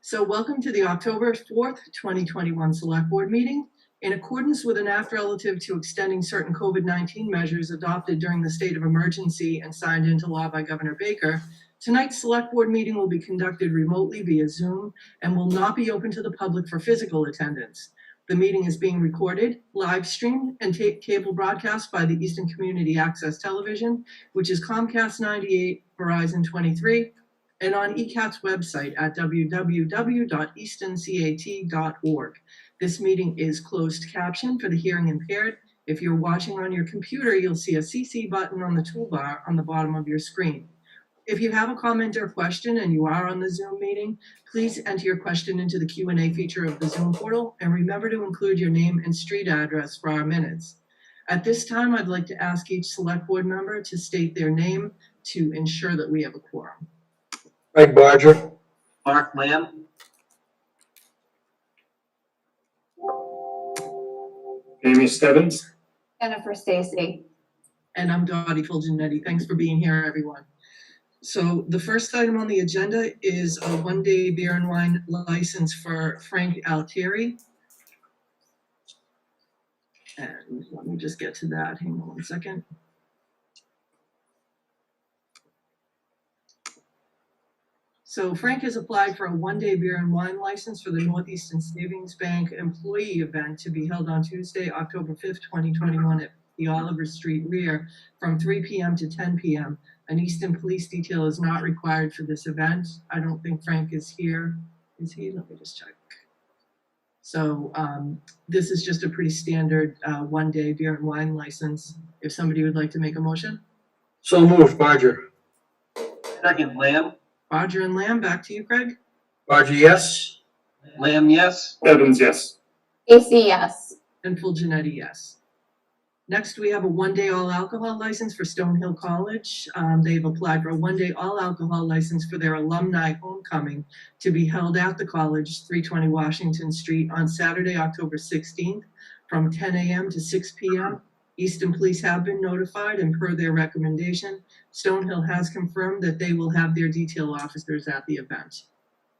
So welcome to the October 4th, 2021 Select Board meeting. In accordance with an act relative to extending certain COVID-19 measures adopted during the state of emergency and signed into law by Governor Baker, tonight's Select Board meeting will be conducted remotely via Zoom and will not be open to the public for physical attendance. The meeting is being recorded, live streamed, and cable broadcast by the Easton Community Access Television, which is Comcast 98, Verizon 23, and on ECAT's website at www.eastoncat.org. This meeting is closed caption for the hearing impaired. If you're watching on your computer, you'll see a CC button on the toolbar on the bottom of your screen. If you have a comment or question and you are on the Zoom meeting, please enter your question into the Q&A feature of the Zoom portal and remember to include your name and street address for our minutes. At this time, I'd like to ask each Select Board member to state their name to ensure that we have a quorum. Greg Barger. Mark Lamb. Amy Stebbins. Jennifer Stacy. And I'm Dottie Fulgenetti. Thanks for being here, everyone. So the first item on the agenda is a one-day beer and wine license for Frank Altieri. And let me just get to that. Hang on one second. So Frank has applied for a one-day beer and wine license for the Northeastern Savings Bank employee event to be held on Tuesday, October 5th, 2021 at the Oliver Street Rear from 3 p.m. to 10 p.m. An Easton police detail is not required for this event. I don't think Frank is here. Is he? Let me just check. So this is just a pretty standard one-day beer and wine license. If somebody would like to make a motion. So moved, Barger. Second, Lamb. Barger and Lamb, back to you, Craig. Barger, yes. Lamb, yes. Stebbins, yes. Stacy, yes. And Fulgenetti, yes. Next, we have a one-day all-alcohol license for Stonehill College. They've applied for a one-day all-alcohol license for their alumni homecoming to be held at the college, 320 Washington Street, on Saturday, October 16th, from 10 a.m. to 6 p.m. Easton Police have been notified, and per their recommendation, Stonehill has confirmed that they will have their detail officers at the event.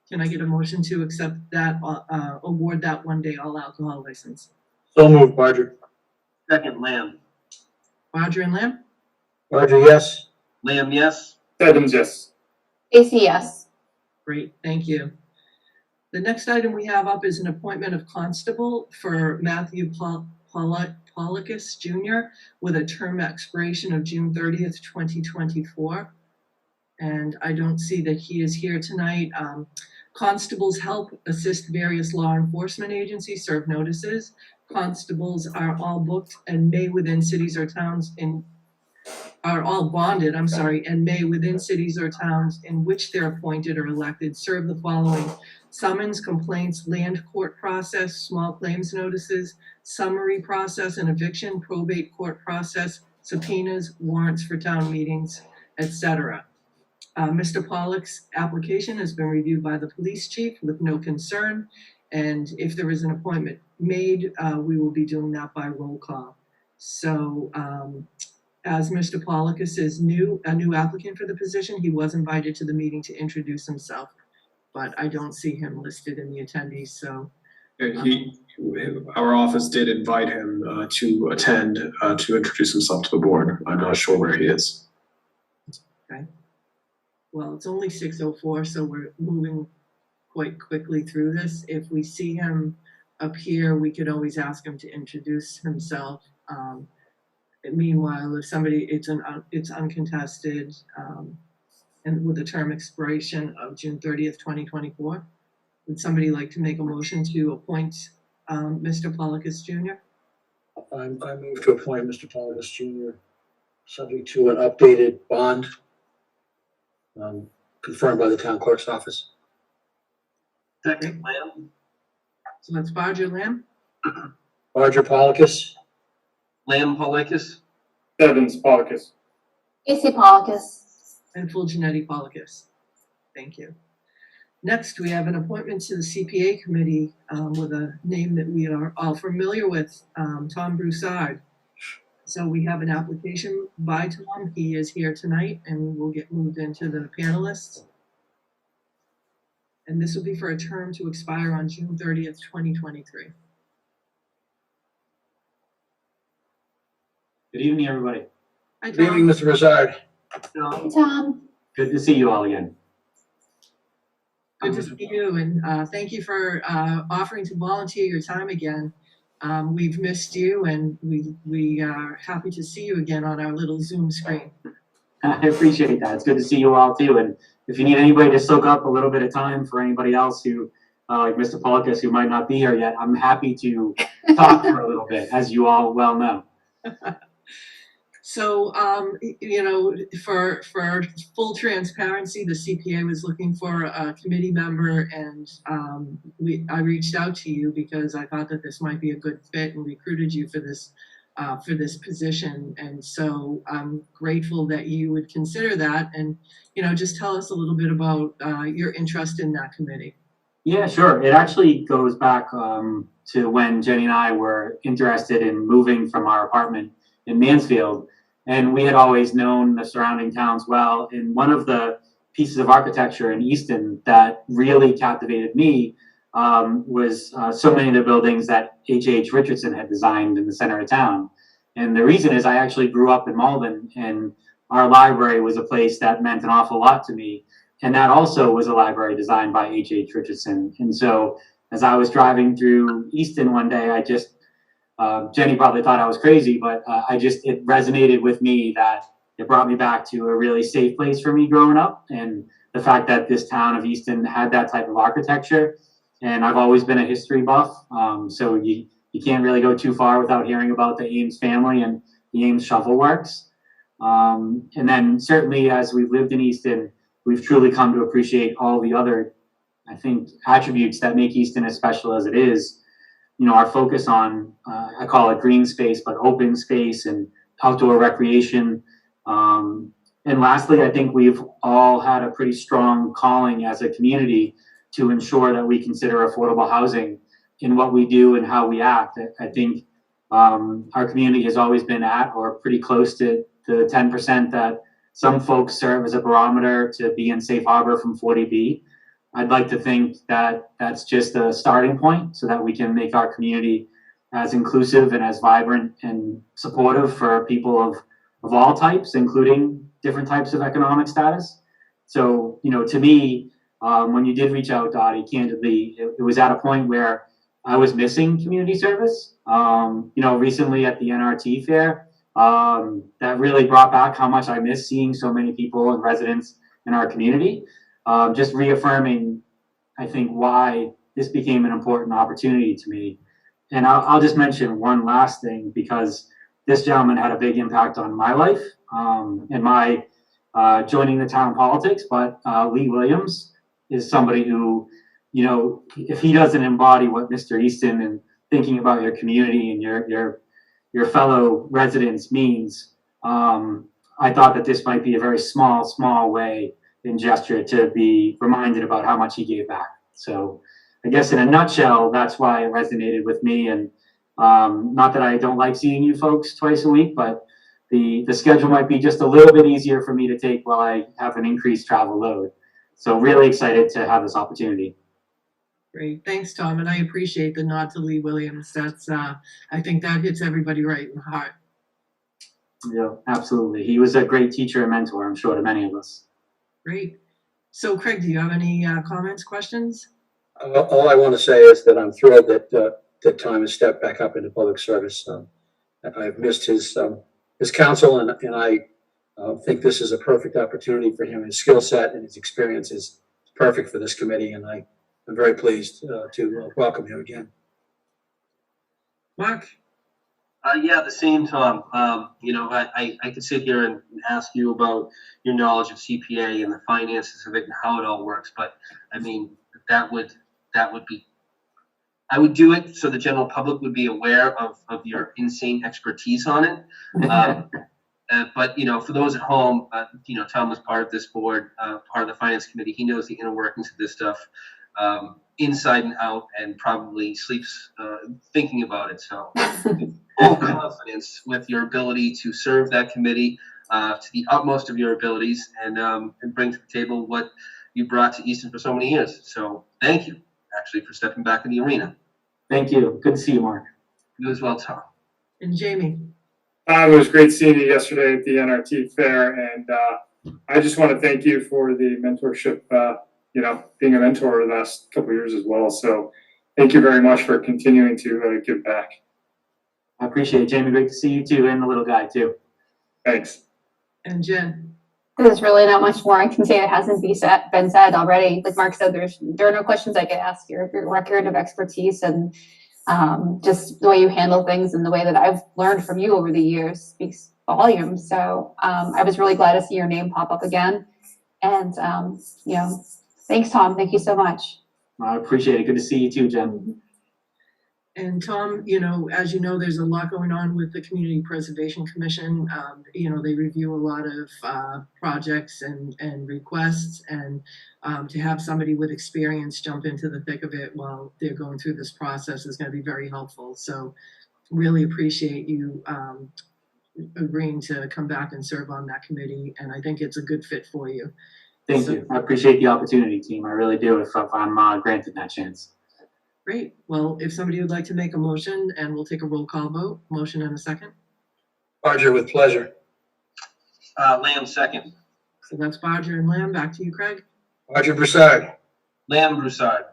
Can I get a motion to accept that, award that one-day all-alcohol license? So moved, Barger. Second, Lamb. Barger and Lamb? Barger, yes. Lamb, yes. Stebbins, yes. Stacy, yes. Great, thank you. The next item we have up is an appointment of constable for Matthew Polakis Jr. with a term expiration of June 30th, 2024. And I don't see that he is here tonight. Constables help assist various law enforcement agencies serve notices. Constables are all booked and may within cities or towns are all bonded, and may within cities or towns in which they're appointed or elected serve the following: summons, complaints, land court process, small claims notices, summary process and eviction, probate court process, subpoenas, warrants for town meetings, etc. Mr. Pollock's application has been reviewed by the police chief with no concern, and if there is an appointment made, we will be doing that by roll call. So as Mr. Polakis is a new applicant for the position, he was invited to the meeting to introduce himself, but I don't see him listed in the attendees. So our office did invite him to attend to introduce himself to the board. I'm not sure where he is. Okay. Well, it's only 6:04, so we're moving quite quickly through this. If we see him up here, we could always ask him to introduce himself. Meanwhile, if somebody, it's uncontested, and with a term expiration of June 30th, 2024. Would somebody like to make a motion to appoint Mr. Polakis Jr.? I move to appoint Mr. Polakis Jr. subject to an updated bond confirmed by the town clerk's office. Second, Lamb. So that's Barger, Lamb. Barger, Polakis. Lamb, Polakis. Stebbins, Polakis. Stacy Polakis. And Fulgenetti Polakis. Thank you. Next, we have an appointment to the Cpa Committee with a name that we are all familiar with, Tom Broussard. So we have an application by Tom. He is here tonight, and we'll get moved into the panelists. And this will be for a term to expire on June 30th, 2023. Good evening, everybody. Hi, Good evening, Tom. Mr. Broussard. Hi, Tom. Good to see you all again. Good to see you, and thank you for offering to volunteer your time again. We've missed you, and we are happy to see you again on our little Zoom screen. I appreciate that. It's good to see you all too. And if you need anybody to soak up a little bit of time for anybody else who, like Mr. Polikas, who might not be here yet, I'm happy to talk for a little bit, as you all well know. So, you know, for full transparency, the CPA was looking for a committee member, and I reached out to you because I thought that this might be a good fit and recruited you for this position. And so I'm grateful that you would consider that, and, you know, just tell us a little bit about your interest in that committee. Yeah, sure. It actually goes back to when Jenny and I were interested in moving from our apartment in Mansfield. And we had always known the surrounding towns well. And one of the pieces of architecture in Easton that really captivated me was so many of the buildings that H.H. Richardson had designed in the center of town. And the reason is I actually grew up in Malden, and our library was a place that meant an awful lot to me. And that also was a library designed by H.H. Richardson. And so as I was driving through Easton one day, I just Jenny probably thought I was crazy, but it resonated with me that it brought me back to a really safe place for me growing up. And the fact that this town of Easton had that type of architecture. And I've always been a history buff. So you can't really go too far without hearing about the Ames family and the Ames Shovel Works. And then certainly as we've lived in Easton, we've truly come to appreciate all the other, I think, attributes that make Easton as special as it is. You know, our focus on, I call it green space, but open space and outdoor recreation. And lastly, I think we've all had a pretty strong calling as a community to ensure that we consider affordable housing in what we do and how we act. I think our community has always been at or pretty close to the 10% that some folks serve as a barometer to be in safe harbor from 40B. I'd like to think that that's just a starting point so that we can make our community as inclusive and as vibrant and supportive for people of all types, including different types of economic status. So, you know, to me, when you did reach out, Dottie, candidly, it was at a point where I was missing community service. You know, recently at the NRT fair, that really brought back how much I miss seeing so many people and residents in our community. Just reaffirming, I think, why this became an important opportunity to me. And I'll just mention one last thing, because this gentleman had a big impact on my life and my joining the town politics. But Lee Williams is somebody who, you know, if he doesn't embody what Mr. Easton and thinking about your community and your fellow residents means, I thought that this might be a very small way in gesture to be reminded about how much he gave back. So I guess in a nutshell, that's why it resonated with me. And not that I don't like seeing you folks twice a week, but the schedule might be just a little bit easier for me to take while I have an increased travel load. So really excited to have this opportunity. Great, thanks, Tom, and I appreciate the nod to Lee Williams. That's I think that hits everybody right in the heart. Yeah, absolutely. He was a great teacher and mentor, I'm sure, to many of us. Great. So, Craig, do you have any comments, questions? All I want to say is that I'm thrilled that Tom has stepped back up into public service. I've missed his counsel, and I think this is a perfect opportunity for him. His skill set and his experience is perfect for this committee, and I'm very pleased to welcome him again. Mark? Yeah, the same, Tom. You know, I could sit here and ask you about your knowledge of CPA and the finances of it and how it all works, but I mean, that would be, I would do it so the general public would be aware of your insane expertise on it. But, you know, for those at home, you know, Tom was part of this board, part of the finance committee. He knows the inner workings of this stuff inside and out, and probably sleeps thinking about it. So full confidence with your ability to serve that committee to the utmost of your abilities, and bring to the table what you brought to Easton for so many years. So thank you, actually, for stepping back in the arena. Thank you. Good to see you, Mark. You as well, Tom. And Jamie? It was great seeing you yesterday at the NRT fair, and I just want to thank you for the mentorship, being a mentor over the last couple of years as well. So thank you very much for continuing to give back. I appreciate it, Jamie. Great to see you too, and the little guy too. Thanks. And Jen? There's really not much more I can say that hasn't been said already. Like Mark said, there are no questions I could ask. Your record of expertise and just the way you handle things and the way that I've learned from you over the years speaks volumes. So I was really glad to see your name pop up again. And thanks, Tom. Thank you so much. I appreciate it. Good to see you too, Jen. And Tom, as you know, there's a lot going on with the Community Preservation Commission. They review a lot of projects and requests, and to have somebody with experience jump into the thick of it while they're going through this process is going to be very helpful. So really appreciate you agreeing to come back and serve on that committee, and I think it's a good fit for you. Thank you. I appreciate the opportunity, team. I really do, if I'm granted that chance. Great. Well, if somebody would like to make a motion, and we'll take a roll call vote. Motion and a second. Barger, with pleasure. Lamb, second. So that's Barger and Lamb. Back to you, Craig. Barger, Broussard. Lamb, Broussard.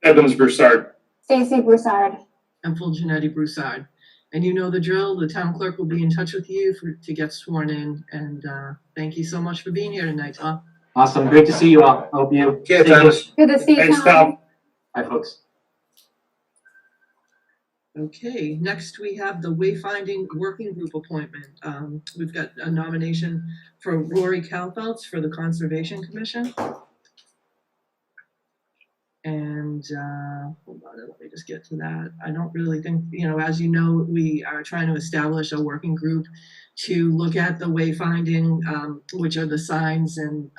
Evans Broussard. Stacy Broussard. And full Janetti Broussard. And you know the drill. The town clerk will be in touch with you to get sworn in. And thank you so much for being here tonight, Tom. Awesome. Great to see you all. Hope you. Okay, Thomas. Good to see you, Thanks, Tom. Tom. Bye, folks. Okay, next we have the Wayfinding Working Group appointment. We've got a nomination for Rory Calfeltz for the Conservation Commission. And hold on, let me just get to that. I don't really think, as you know, we are trying to establish a working group to look at the wayfinding, which are the signs and,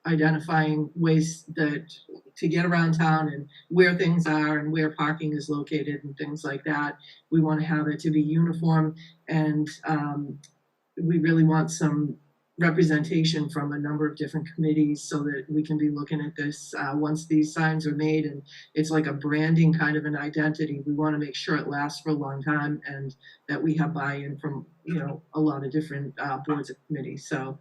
identifying ways to get around town and where things are and where parking is located and things like that. We want to have it to be uniform, and we really want some representation from a number of different committees so that we can be looking at this once these signs are made, and it's like a branding kind of an identity. We want to make sure it lasts for a long time and that we have buy-in from a lot of different boards and committees. So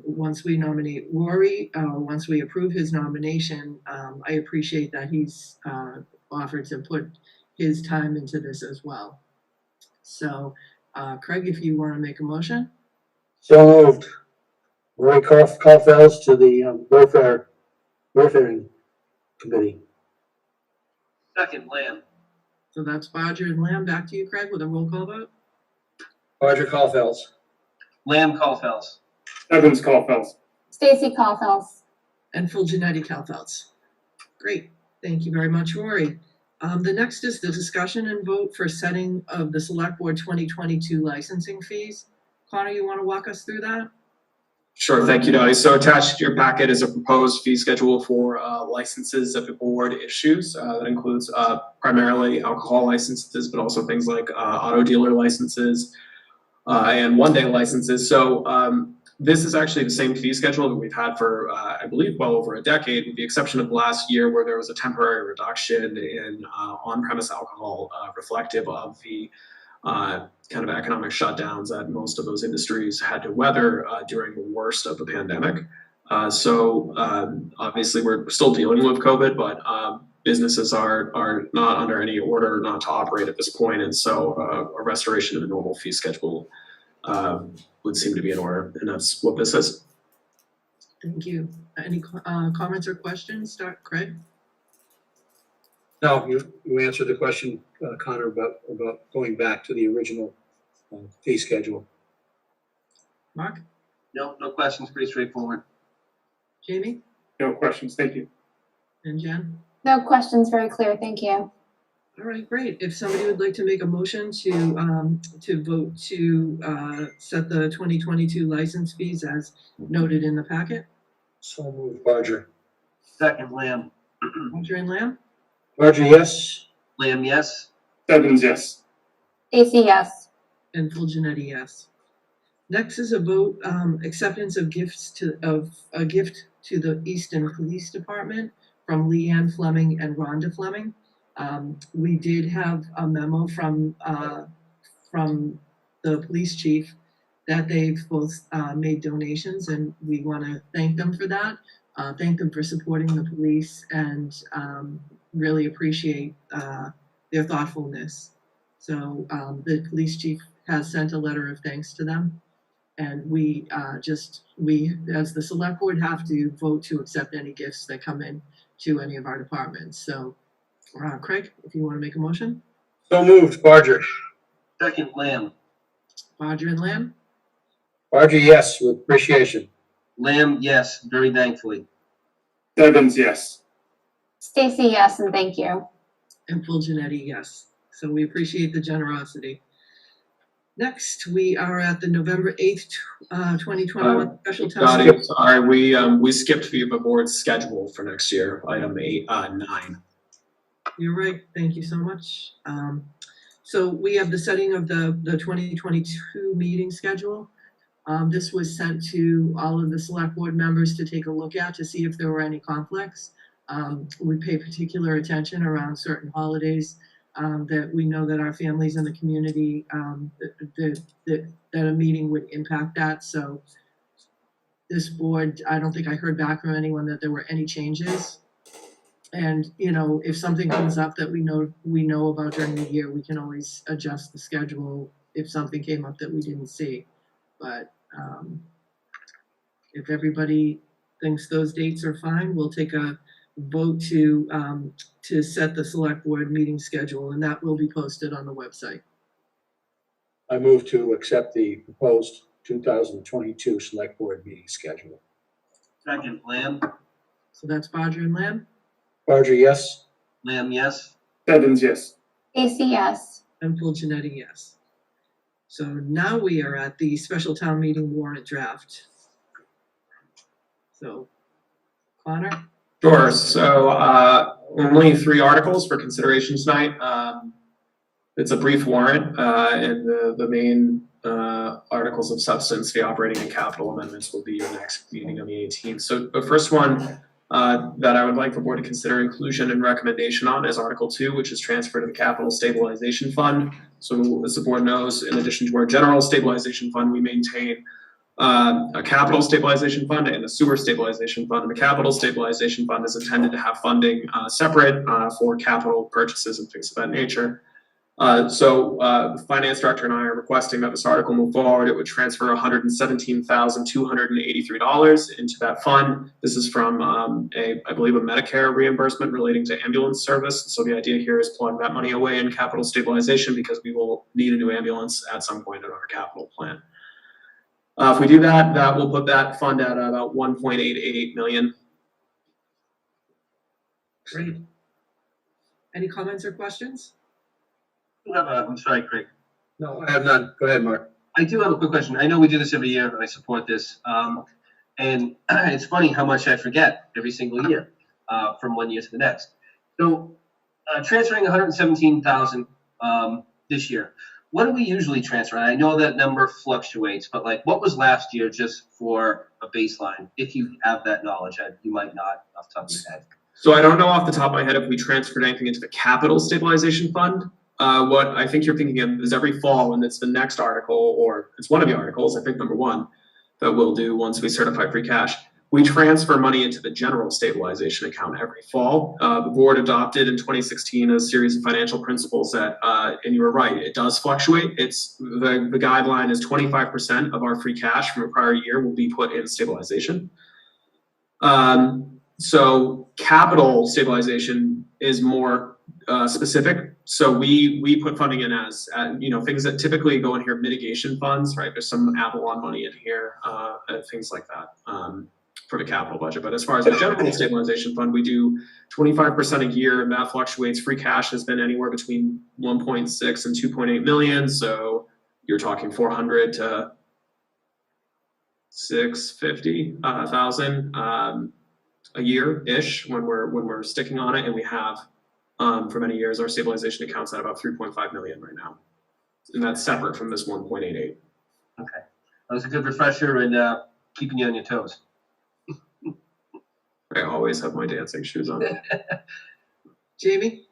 once we nominate Rory, once we approve his nomination, I appreciate that he's offered to put his time into this as well. So Craig, if you want to make a motion. So moved. Rory Calfeltz to the Wayfaring Committee. Second, Lamb. So that's Barger and Lamb. Back to you, Craig, with a roll call vote. Barger, Calfeltz. Lamb, Calfeltz. Evans Calfeltz. Stacy Calfeltz. And full Janetti Calfeltz. Great. Thank you very much, Rory. The next is the discussion and vote for setting of the Select Board 2022 licensing fees. Connor, you want to walk us through that? Sure, thank you, Dottie. So attached to your packet is a proposed fee schedule for licenses that the board issues. That includes primarily alcohol licenses, but also things like auto dealer licenses and one-day licenses. So this is actually the same fee schedule that we've had for, I believe, well over a decade, with the exception of last year where there was a temporary reduction in on-premise alcohol reflective of the kind of economic shutdowns that most of those industries had to weather during the worst of the pandemic. So obviously we're still dealing with COVID, but businesses are not under any order not to operate at this point. And so a restoration of the normal fee schedule would seem to be in order. And that's what this is. Thank you. Any comments or questions? Start, Craig. No, you answered the question, Connor, about going back to the original fee schedule. Mark? No questions. Pretty straightforward. Jamie? No questions. Thank you. And Jen? No questions. Very clear. Thank you. All right, great. If somebody would like to make a motion to vote to set the 2022 license fees as noted in the packet. So moved. Barger. Second, Lamb. Barger and Lamb? Barger, yes. Lamb, yes. Evans, yes. Stacy, yes. And full Janetti, yes. Next is a vote acceptance of gifts of a gift to the Easton Police Department from Leanne Fleming and Rhonda Fleming. We did have a memo from the police chief that they've both made donations, and we want to thank them for that. Thank them for supporting the police, and really appreciate their thoughtfulness. So the police chief has sent a letter of thanks to them, and we as the select board have to vote to accept any gifts that come in to any of our departments. So Craig, if you want to make a motion. So moved, Barger. Second, Lamb. Bodger and Lamb. Barger, yes, with appreciation. Lamb, yes, very thankfully. Stebbins, yes. Stacy, yes, and thank you. And full Janetti, yes. So we appreciate the generosity. Next, we are at the November 8th, 2021 special town Dottie, meeting. sorry, we skipped the board's schedule for next year, item 9. You're right. Thank you so much. So we have the setting of the 2022 meeting schedule. This was sent to all of the select board members to take a look at to see if there were any conflicts. We pay particular attention around certain holidays that we know that our families in the community, that a meeting would impact that. So this board, I don't think I heard back from anyone that there were any changes. And, you know, if something comes up that we know about during the year, we can always adjust the schedule if something came up that we didn't see. But if everybody thinks those dates are fine, we'll take a vote to set the select board meeting schedule, and that will be posted on the website. I move to accept the proposed 2022 select board meeting schedule. Second, Lamb. So that's Bodger and Lamb. Barger, yes. Lamb, yes. Stebbins, yes. Stacy, yes. And full Janetti, yes. So now we are at the special town meeting warrant draft. So, Connor? Sure. So only 3 articles for consideration tonight. It's a brief warrant, and the main articles of substance, the operating and capital amendments, will be your next meeting on the 18th. So the first one that I would like the board to consider inclusion and recommendation on is Article 2, which is transfer to the Capital Stabilization Fund. So as the board knows, in addition to our general stabilization fund, we maintain a capital stabilization fund and a sewer stabilization fund. And the capital stabilization fund is intended to have funding separate for capital purchases and things of that nature. So the finance director and I are requesting that this article move forward. It would transfer $117,283 into that fund. This is from I believe a Medicare reimbursement relating to ambulance service. So the idea here is plug that money away in capital stabilization because we will need a new ambulance at some point in our capital plan. If we do that, that will put that fund at about 1.88 million. Great. Any comments or questions? I'm sorry, Craig. No, I have none. Go ahead, Mark. I do have a quick question. I know we do this every year, and I support this. And it's funny how much I forget every single year from one year to the next. So transferring $117,000 this year, what do we usually transfer? And I know that number fluctuates, but like what was last year just for a baseline? If you have that knowledge, you might not off the top of your head. So I don't know off the top of my head if we transferred anything into the capital stabilization fund. What I think you're thinking of is every fall, and it's the next article, or it's one of the articles, I think number 1, that we'll do once we certify free cash. We transfer money into the general stabilization account every fall. The board adopted in 2016 a series of financial principles that, and you were right, it does fluctuate. It's the guideline is 25% of our free cash from a prior year will be put in stabilization. So capital stabilization is more specific. So we put funding in as things that typically go in here, mitigation funds, right? There's some Avalon money in here, things like that for the capital budget. But as far as the general stabilization fund, we do 25% a year, and that fluctuates. Free cash has been anywhere between 1.6 and 2.8 million. So you're talking 400 to 650,000 a year-ish when we're sticking on it, and we have. For many years, our stabilization account's at about 3.5 million right now, and that's separate from this 1.88. Okay, that was a good refresher and keeping you on your toes. I always have my dancing shoes on. Jamie?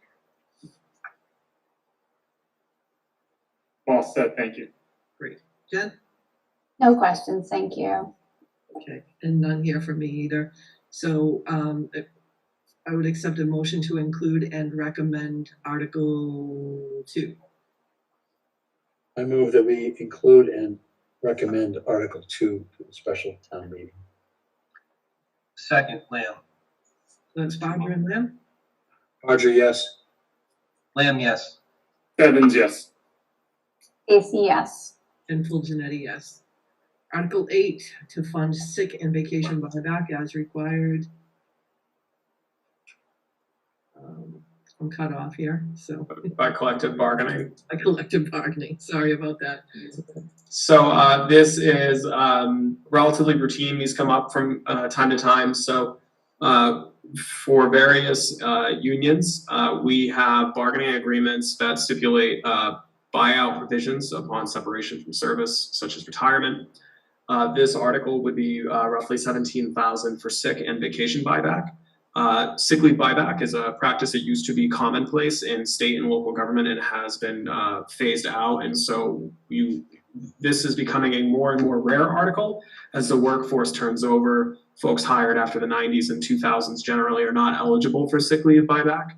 Well said, thank you. Great. Jen? No questions, thank you. Okay, and none here for me either. So I would accept a motion to include and recommend Article 2. I move that we include and recommend Article 2 for the special town meeting. Second, Lamb. That's Bodger and Lamb? Barger, yes. Lamb, yes. Evans, yes. Stacy, yes. And full Janetti, yes. Article 8, to fund sick and vacation buyback as required. I'm cut off here, so By collective bargaining. I collective bargaining. Sorry about that. So this is relatively routine. These come up from time to time. So for various unions, we have bargaining agreements that stipulate buyout provisions upon separation from service, such as retirement. This article would be roughly $17,000 for sick and vacation buyback. Sick leave buyback is a practice that used to be commonplace in state and local government and has been phased out. And so this is becoming a more and more rare article as the workforce turns over. Folks hired after the 90s and 2000s generally are not eligible for sick leave buyback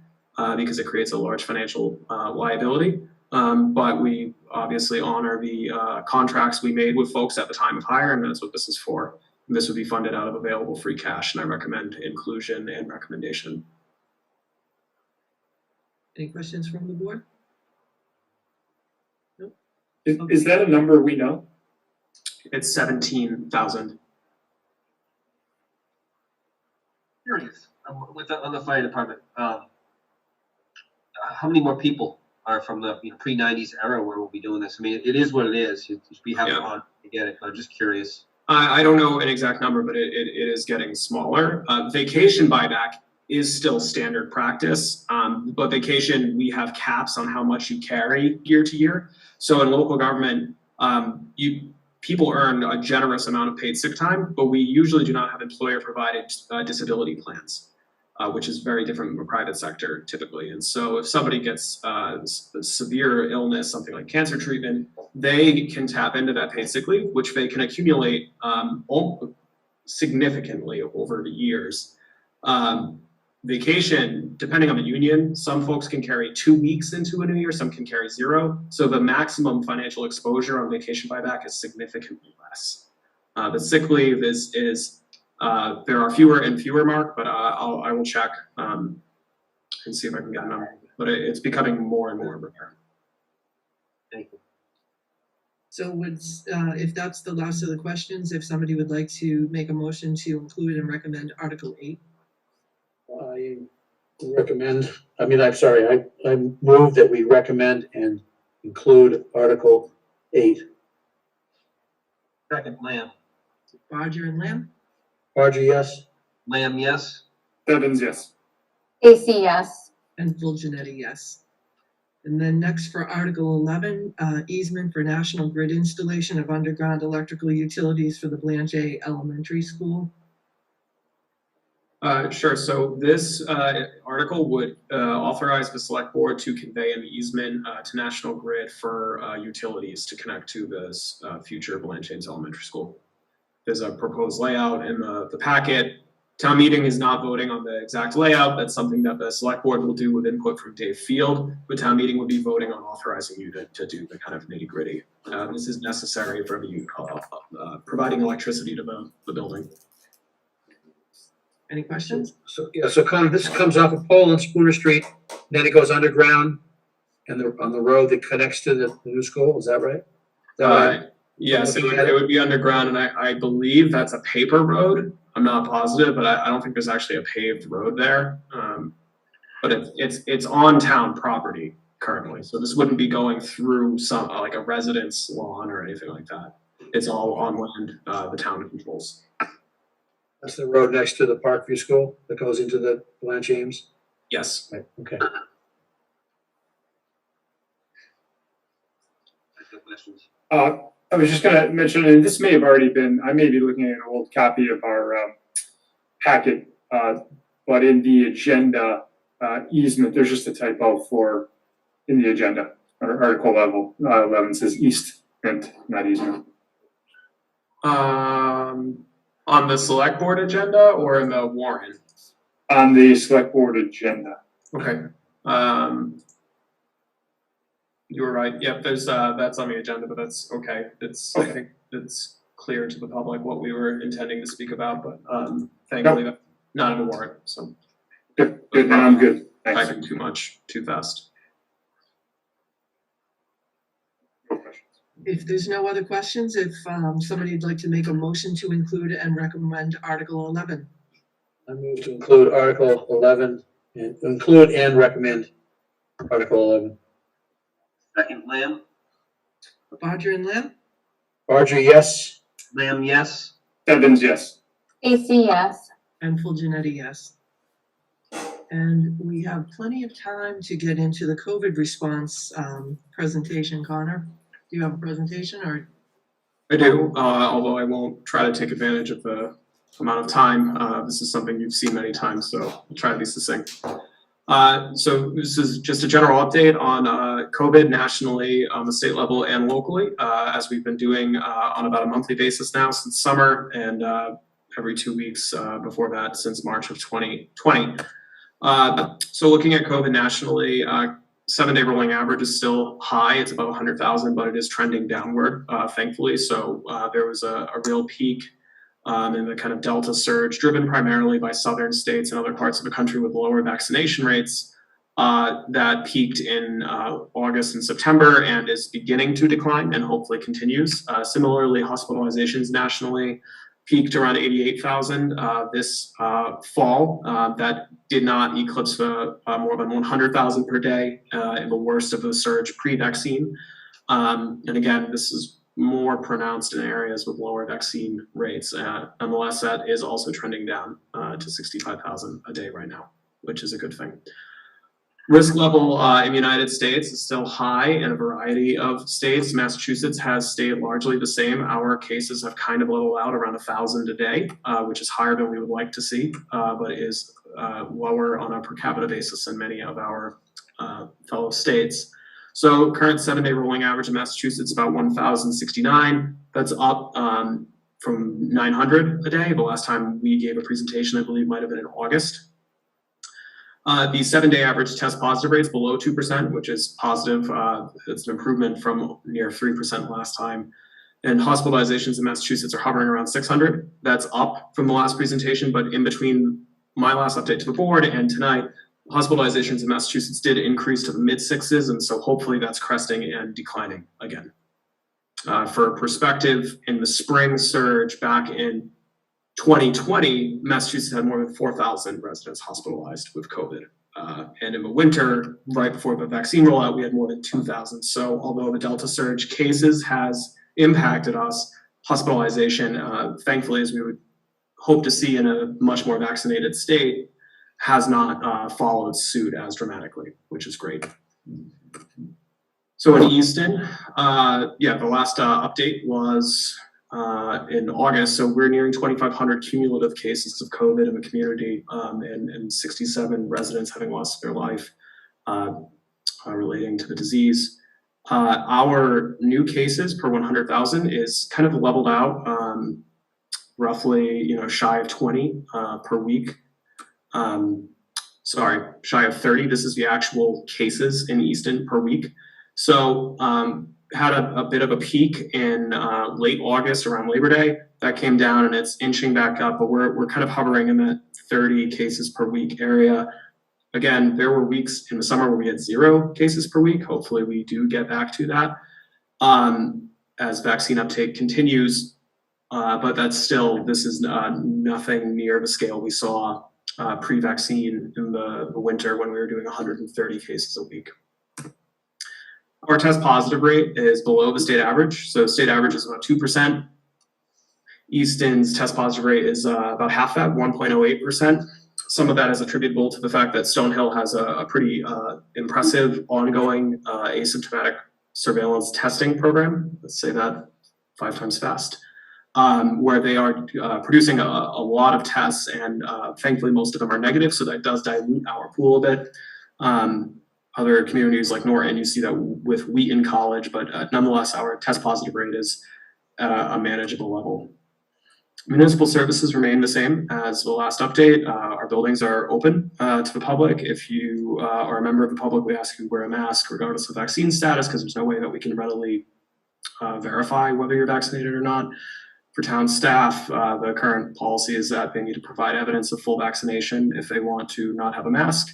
because it creates a large financial liability. But we obviously honor the contracts we made with folks at the time of hire, and that's what this is for. And this would be funded out of available free cash, and I recommend inclusion and recommendation. Any questions from the board? Nope. Is that a number we know? It's 17,000. Curious, on the fire department, how many more people are from the pre-90s era where we'll be doing this? I mean, it is what it is. We have to on to get it. I'm just curious. I don't know an exact number, but it is getting smaller. Vacation buyback is still standard practice, but vacation, we have caps on how much you carry year to year. So in local government, people earn a generous amount of paid sick time, but we usually do not have employer-provided disability plans, which is very different from the private sector typically. And so if somebody gets severe illness, something like cancer treatment, they can tap into that paid sick leave, which they can accumulate significantly over the years. Vacation, depending on the union, some folks can carry 2 weeks into a new year, some can carry 0. So the maximum financial exposure on vacation buyback is significantly less. The sick leave is there are fewer and fewer, Mark, but I will check and see if I can get a number. But it's becoming more and more rare. Thank you. So if that's the last of the questions, if somebody would like to make a motion to include and recommend Article 8. I recommend, I move that we recommend and include Article 8. Second, Lamb. Bodger and Lamb? Barger, yes. Lamb, yes. Evans, yes. Stacy, yes. And full Janetti, yes. And then next for Article 11, easement for National Grid installation of underground electrical utilities for the Blanche Elementary School. Sure. So this article would authorize the select board to convey an easement to National Grid for utilities to connect to this future Blanche Elementary School. There's a proposed layout in the packet. Town meeting is not voting on the exact layout. That's something that the select board will do with input from Dave Field. The town meeting would be voting on authorizing you to do the kind of nitty gritty. This is necessary for the providing electricity to the building. Any questions? So kind of this comes off of Pole and Spooner Street, then it goes underground and on the road that connects to the new school. Is that right? Is that right? Yes, it would be underground, and I believe that's a paper road. I'm not positive, but I don't think there's actually a paved road there. But it's on town property currently, so this wouldn't be going through some like a residence lawn or anything like that. It's all on land the town controls. That's the road next to the Parkview School that goes into the Blanche Ames? Yes. Right, okay. No questions. I was just gonna mention, and this may have already been, I may be looking at an old copy of our packet But in the agenda easement, there's just a typo in the agenda. Article level 11 says easement, not easement. On the select board agenda or in the warrant? On the select board agenda. Okay. You were right. Yep, there's that's on the agenda, but that's okay. It's I think it's clear to the public what we were intending to speak about, but thankfully that's not in the warrant. So Good. Now I'm good. Thanks. Typing too much, too fast. No questions. If there's no other questions, if somebody'd like to make a motion to include and recommend Article 11. I move to include Article 11, and include and recommend Article 11. Second, Lamb. Bodger and Lamb? Barger, yes. Lamb, yes. Evans, yes. AC, yes. And full Janetti, yes. And we have plenty of time to get into the COVID response presentation. Connor, do you have a presentation or? I do, although I won't try to take advantage of the amount of time. This is something you've seen many times, so I'll try to be succinct. So this is just a general update on COVID nationally, on the state level and locally, as we've been doing on about a monthly basis now since summer, and every 2 weeks before that since March of 2020. So looking at COVID nationally, 7-day rolling average is still high. It's about 100,000, but it is trending downward, thankfully. So there was a real peak in the kind of Delta surge, driven primarily by southern states and other parts of the country with lower vaccination rates, that peaked in August and September and is beginning to decline and hopefully continues. Similarly, hospitalizations nationally peaked around 88,000 this fall. That did not eclipse more than 100,000 per day in the worst of the surge pre-vaccine. And again, this is more pronounced in areas with lower vaccine rates. Nonetheless, that is also trending down to 65,000 a day right now, which is a good thing. Risk level in the United States is still high in a variety of states. Massachusetts has stayed largely the same. Our cases have kind of leveled out around 1,000 a day, which is higher than we would like to see, but is lower on a per capita basis than many of our fellow states. So current 7-day rolling average in Massachusetts about 1,069. That's up from 900 a day. The last time we gave a presentation, I believe, might have been in August. The 7-day average test positive rate is below 2%, which is positive. It's an improvement from near 3% last time. And hospitalizations in Massachusetts are hovering around 600. That's up from the last presentation, but in between my last update to the board and tonight, hospitalizations in Massachusetts did increase to the mid-6s, and so hopefully that's cresting and declining again. For perspective, in the spring surge back in 2020, Massachusetts had more than 4,000 residents hospitalized with COVID. And in the winter, right before the vaccine rollout, we had more than 2,000. So although the Delta surge cases has impacted us, hospitalization, thankfully, as we would hope to see in a much more vaccinated state, has not followed suit as dramatically, which is great. So in Easton, the last update was in August. So we're nearing 2,500 cumulative cases of COVID in the community, and 67 residents having lost their life relating to the disease. Our new cases per 100,000 is kind of leveled out, roughly, shy of 20 per week. Shy of 30. This is the actual cases in Easton per week. So had a bit of a peak in late August around Labor Day. That came down and it's inching back up, but we're kind of hovering in that 30 cases per week area. Again, there were weeks in the summer where we had 0 cases per week. Hopefully we do get back to that as vaccine uptake continues. But this is nothing near the scale we saw pre-vaccine in the winter when we were doing 130 cases a week. Our test positive rate is below the state average. So state average is about 2%. Easton's test positive rate is about half that, 1.08%. Some of that is attributable to the fact that Stonehill has a pretty impressive ongoing asymptomatic surveillance testing program. Let's say that 5 times fast. where they are producing a lot of tests, and thankfully most of them are negative, so that does dilute our pool a bit. Other communities like Norton, you see that with Wheaton College, but nonetheless, our test positive rate is at a manageable level. Municipal services remain the same as the last update. Our buildings are open to the public. If you are a member of the public, we ask you to wear a mask regardless of vaccine status, because there's no way that we can readily verify whether you're vaccinated or not. For town staff, the current policy is that they need to provide evidence of full vaccination if they want to not have a mask,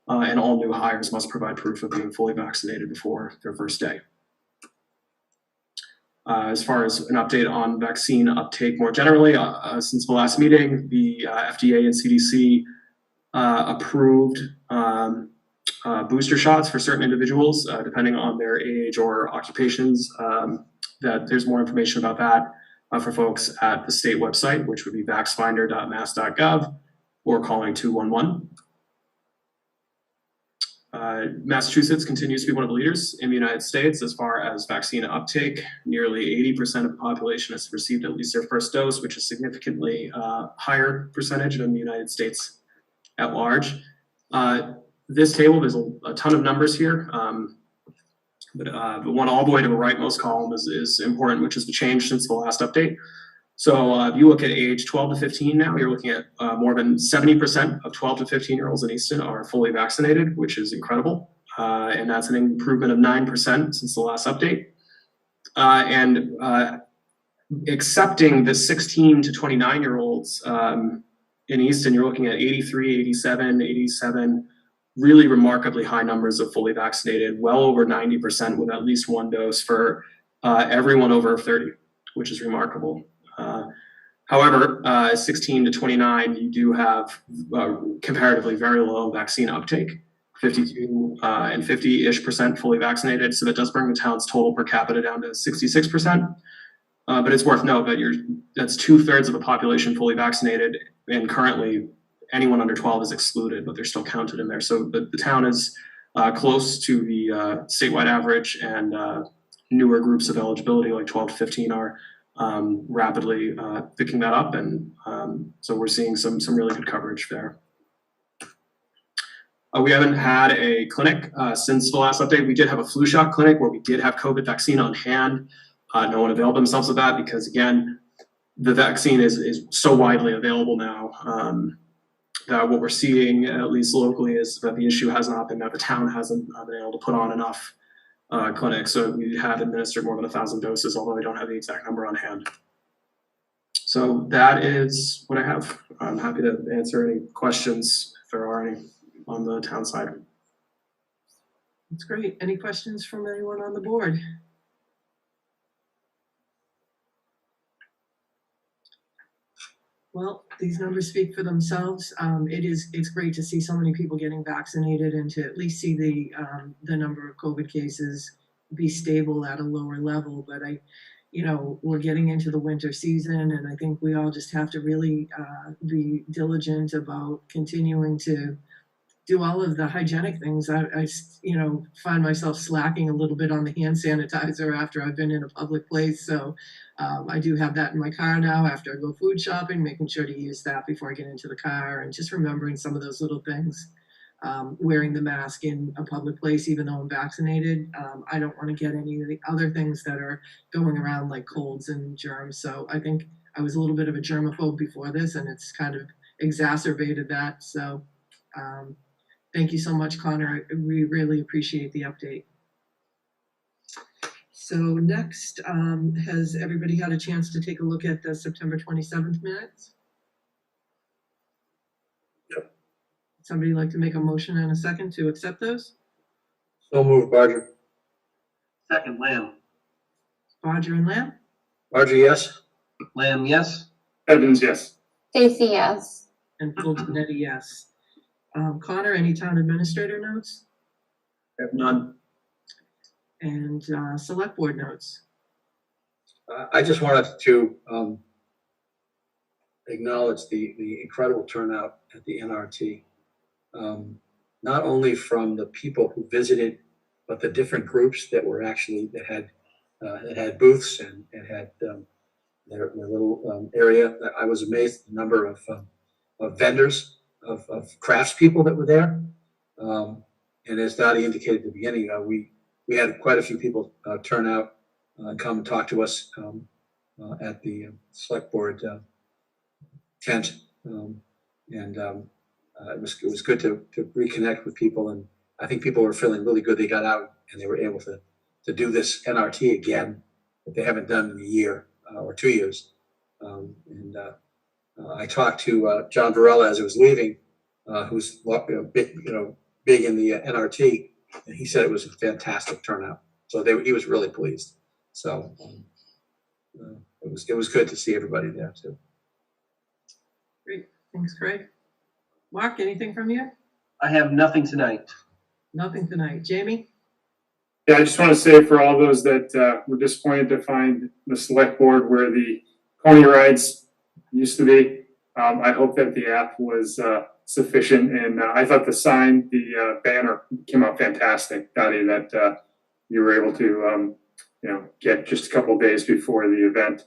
and all new hires must provide proof of being fully vaccinated before their first day. As far as an update on vaccine uptake more generally, since the last meeting, the FDA and CDC approved booster shots for certain individuals, depending on their age or occupations. That there's more information about that for folks at the state website, which would be vaxfinder.mass.gov, or calling 211. Massachusetts continues to be one of the leaders in the United States as far as vaccine uptake. Nearly 80% of the population has received at least their first dose, which is significantly higher percentage than the United States at large. This table, there's a ton of numbers here, but the one all the way to the rightmost column is important, which is the change since the last update. So if you look at age 12 to 15 now, you're looking at more than 70% of 12 to 15-year-olds in Easton are fully vaccinated, which is incredible. And that's an improvement of 9% since the last update. Accepting the 16 to 29-year-olds in Easton, you're looking at 83, 87, 87, really remarkably high numbers of fully vaccinated, well over 90% with at least one dose for everyone over 30, which is remarkable. However, 16 to 29, you do have comparatively very low vaccine uptake, 52 and 50-ish% fully vaccinated. So that does bring the town's total per capita down to 66%. But it's worth note that that's 2/3 of the population fully vaccinated, and currently anyone under 12 is excluded, but they're still counted in there. So the town is close to the statewide average, and newer groups of eligibility like 12 to 15 are rapidly picking that up, and so we're seeing some really good coverage there. We haven't had a clinic since the last update. We did have a flu shot clinic where we did have COVID vaccine on hand. No one availed themselves of that because, again, the vaccine is so widely available now that what we're seeing, at least locally, is that the issue has not been that the town hasn't been able to put on enough clinics. So we have administered more than 1,000 doses, although I don't have the exact number on hand. So that is what I have. I'm happy to answer any questions if there are any on the town side. That's great. Any questions from anyone on the board? Well, these numbers speak for themselves. It's great to see so many people getting vaccinated and to at least see the number of COVID cases be stable at a lower level. But we're getting into the winter season, and I think we all just have to really be diligent about continuing to do all of the hygienic things. I find myself slacking a little bit on the hand sanitizer after I've been in a public place. So I do have that in my car now after I go food shopping, making sure to use that before I get into the car, and just remembering some of those little things. Wearing the mask in a public place, even though I'm vaccinated. I don't want to get any of the other things that are going around like colds and germs. So I think I was a little bit of a germaphobe before this, and it's kind of exacerbated that. So thank you so much, Connor. We really appreciate the update. So next, has everybody had a chance to take a look at the September 27th minutes? Yep. Somebody like to make a motion and a second to accept those? So moved, Barger. Second, Lamb. Bodger and Lamb? Barger, yes. Lamb, yes. Evans, yes. Stacy, yes. And Fulton-Nettie, yes. Connor, any town administrator notes? I have none. And select board notes? I just wanted to acknowledge the incredible turnout at the NRT. Not only from the people who visited, but the different groups that were actually that had booths and had their little area. I was amazed at the number of vendors, of craftspeople that were there. And as Dottie indicated at the beginning, we had quite a few people turn out and come and talk to us at the select board tent. It was good to reconnect with people, and I think people were feeling really good. They got out and they were able to do this NRT again that they haven't done in a year or 2 years. I talked to John Varela as I was leaving, who's big in the NRT, and he said it was a fantastic turnout. So he was really pleased. So it was good to see everybody there too. Great, thanks, Craig. Mark, anything from you? I have nothing tonight. Nothing tonight. Jamie? Yeah, I just want to say for all those that were disappointed to find the select board where the pony rides used to be, I hope that the app was sufficient. And I thought the sign, the banner came out fantastic, Dottie, that you were able to get just a couple of days before the event.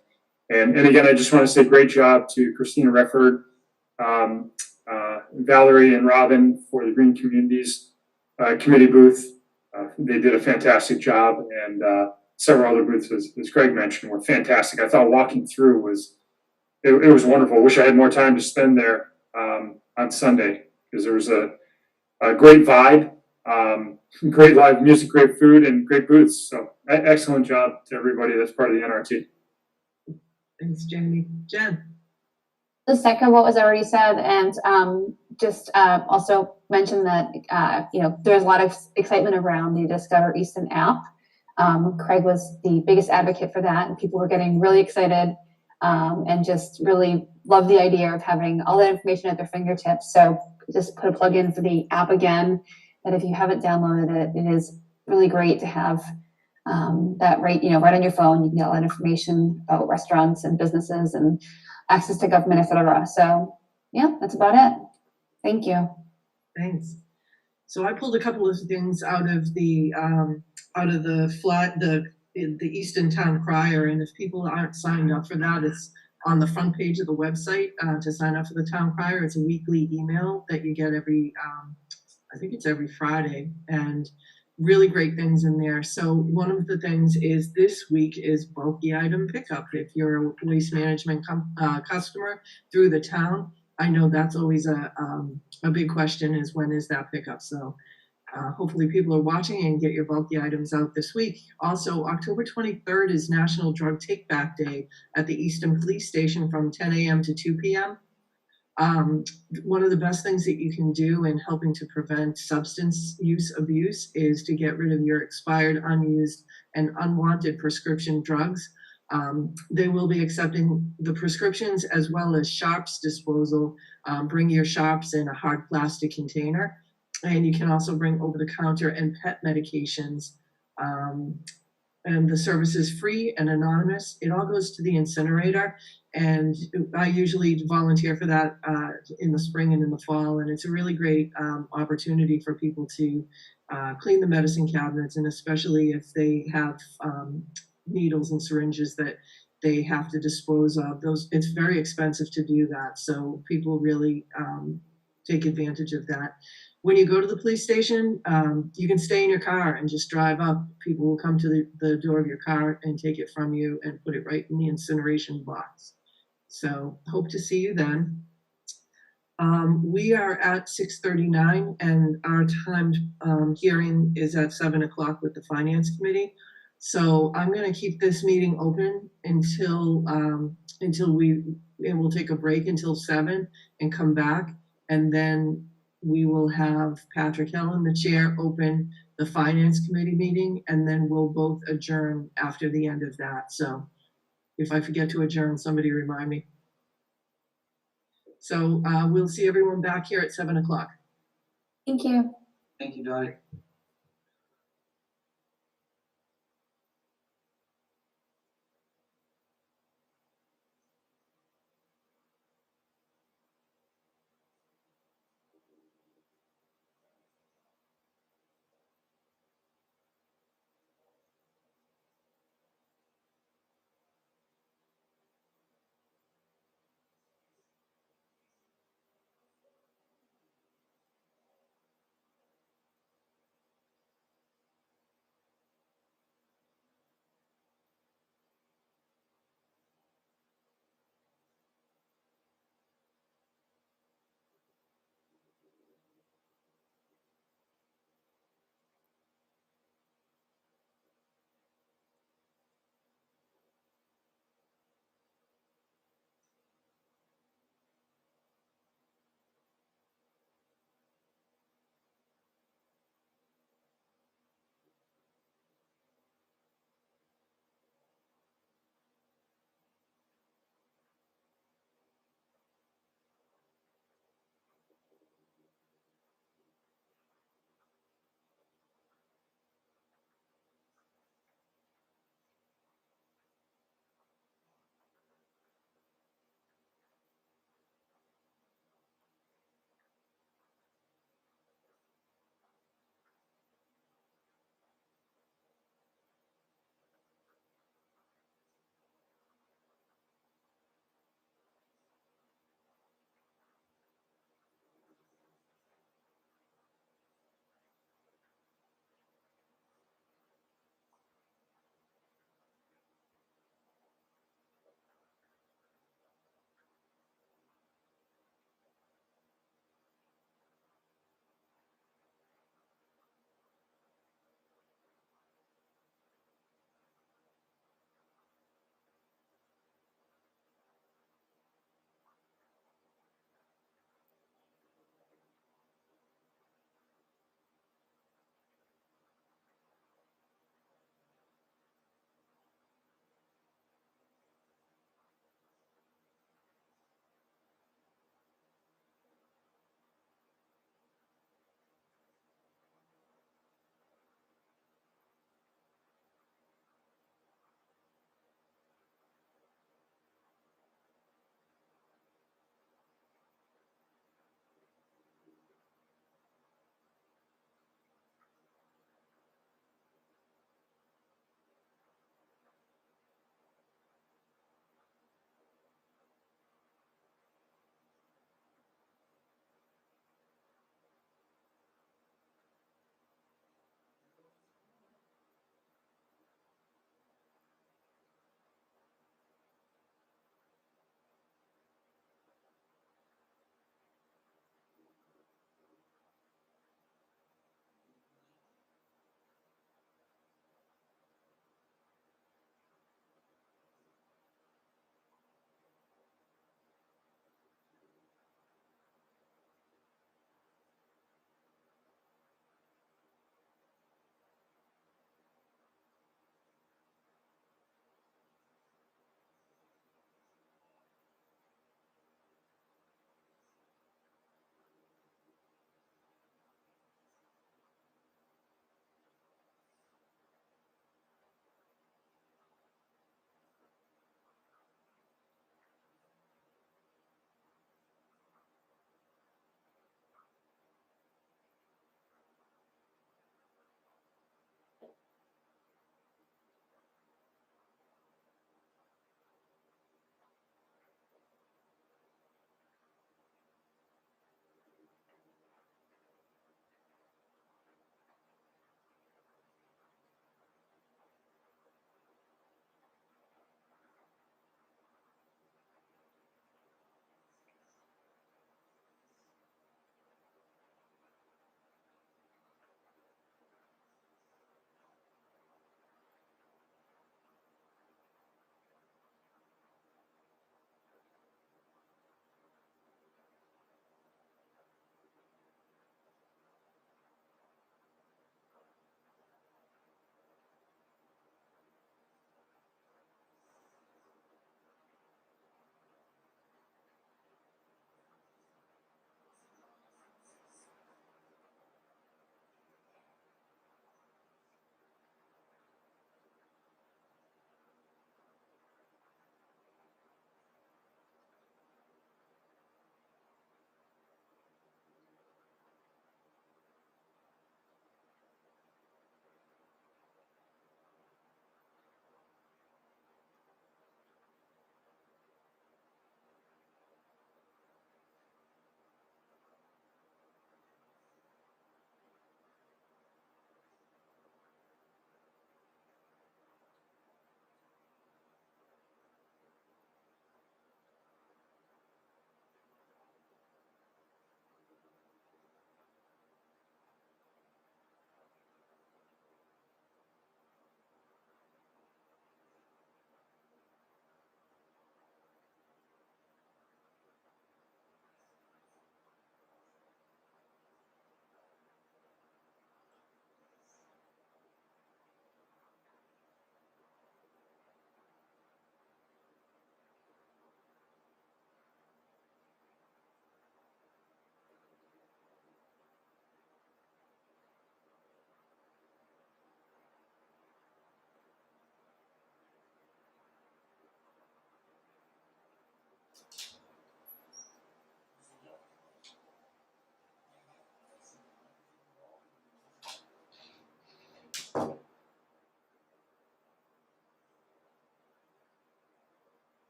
And again, I just want to say great job to Christina Refford, Valerie and Robin for the Green Communities Committee booth. They did a fantastic job, and several other booths, as Craig mentioned, were fantastic. I thought walking through was wonderful. Wish I had more time to spend there on Sunday, because there was a great vibe, great live music, great food, and great booths. So excellent job to everybody that's part of the NRT. Thanks, Jamie. Jen? To second what was already said, and just also mention that there's a lot of excitement around the Discover Easton app. Craig was the biggest advocate for that, and people were getting really excited and just really love the idea of having all that information at their fingertips. So just put a plug in for the app again, that if you haven't downloaded it, it is really great to have that right on your phone. You can get all that information about restaurants and businesses and access to government, etc. So yeah, that's about it. Thank you. Thanks. So I pulled a couple of things out of the Easton Town Crier, and if people aren't signed up for that, it's on the front page of the website to sign up for the Town Crier. It's a weekly email that you get every Friday, and really great things in there. So one of the things is this week is bulky item pickup. If you're a waste management customer through the town, I know that's always a big question, is when is that pickup? So hopefully people are watching and get your bulky items out this week. Also, October 23rd is National Drug Take Back Day at the Easton Police Station from 10 a.m. to 2 p.m. One of the best things that you can do in helping to prevent substance use abuse is to get rid of your expired, unused, and unwanted prescription drugs. They will be accepting the prescriptions as well as sharps disposal. Bring your sharps in a hard plastic container. And you can also bring over-the-counter and pet medications. And the service is free and anonymous. It all goes to the incinerator. And I usually volunteer for that in the spring and in the fall. And it's a really great opportunity for people to clean the medicine cabinets, and especially if they have needles and syringes that they have to dispose of. It's very expensive to do that. So people really take advantage of that. When you go to the police station, you can stay in your car and just drive up. People will come to the door of your car and take it from you and put it right in the incineration box. So hope to see you then. We are at 6:39, and our timed hearing is at 7 o'clock with the Finance Committee. So I'm going to keep this meeting open until we'll take a break until 7 and come back, and then we will have Patrick Helen, the chair, open the Finance Committee meeting, and then we'll both adjourn after the end of that. So if I forget to adjourn, somebody remind me. So we'll see everyone back here at 7 o'clock. Thank you. Thank you, Dottie.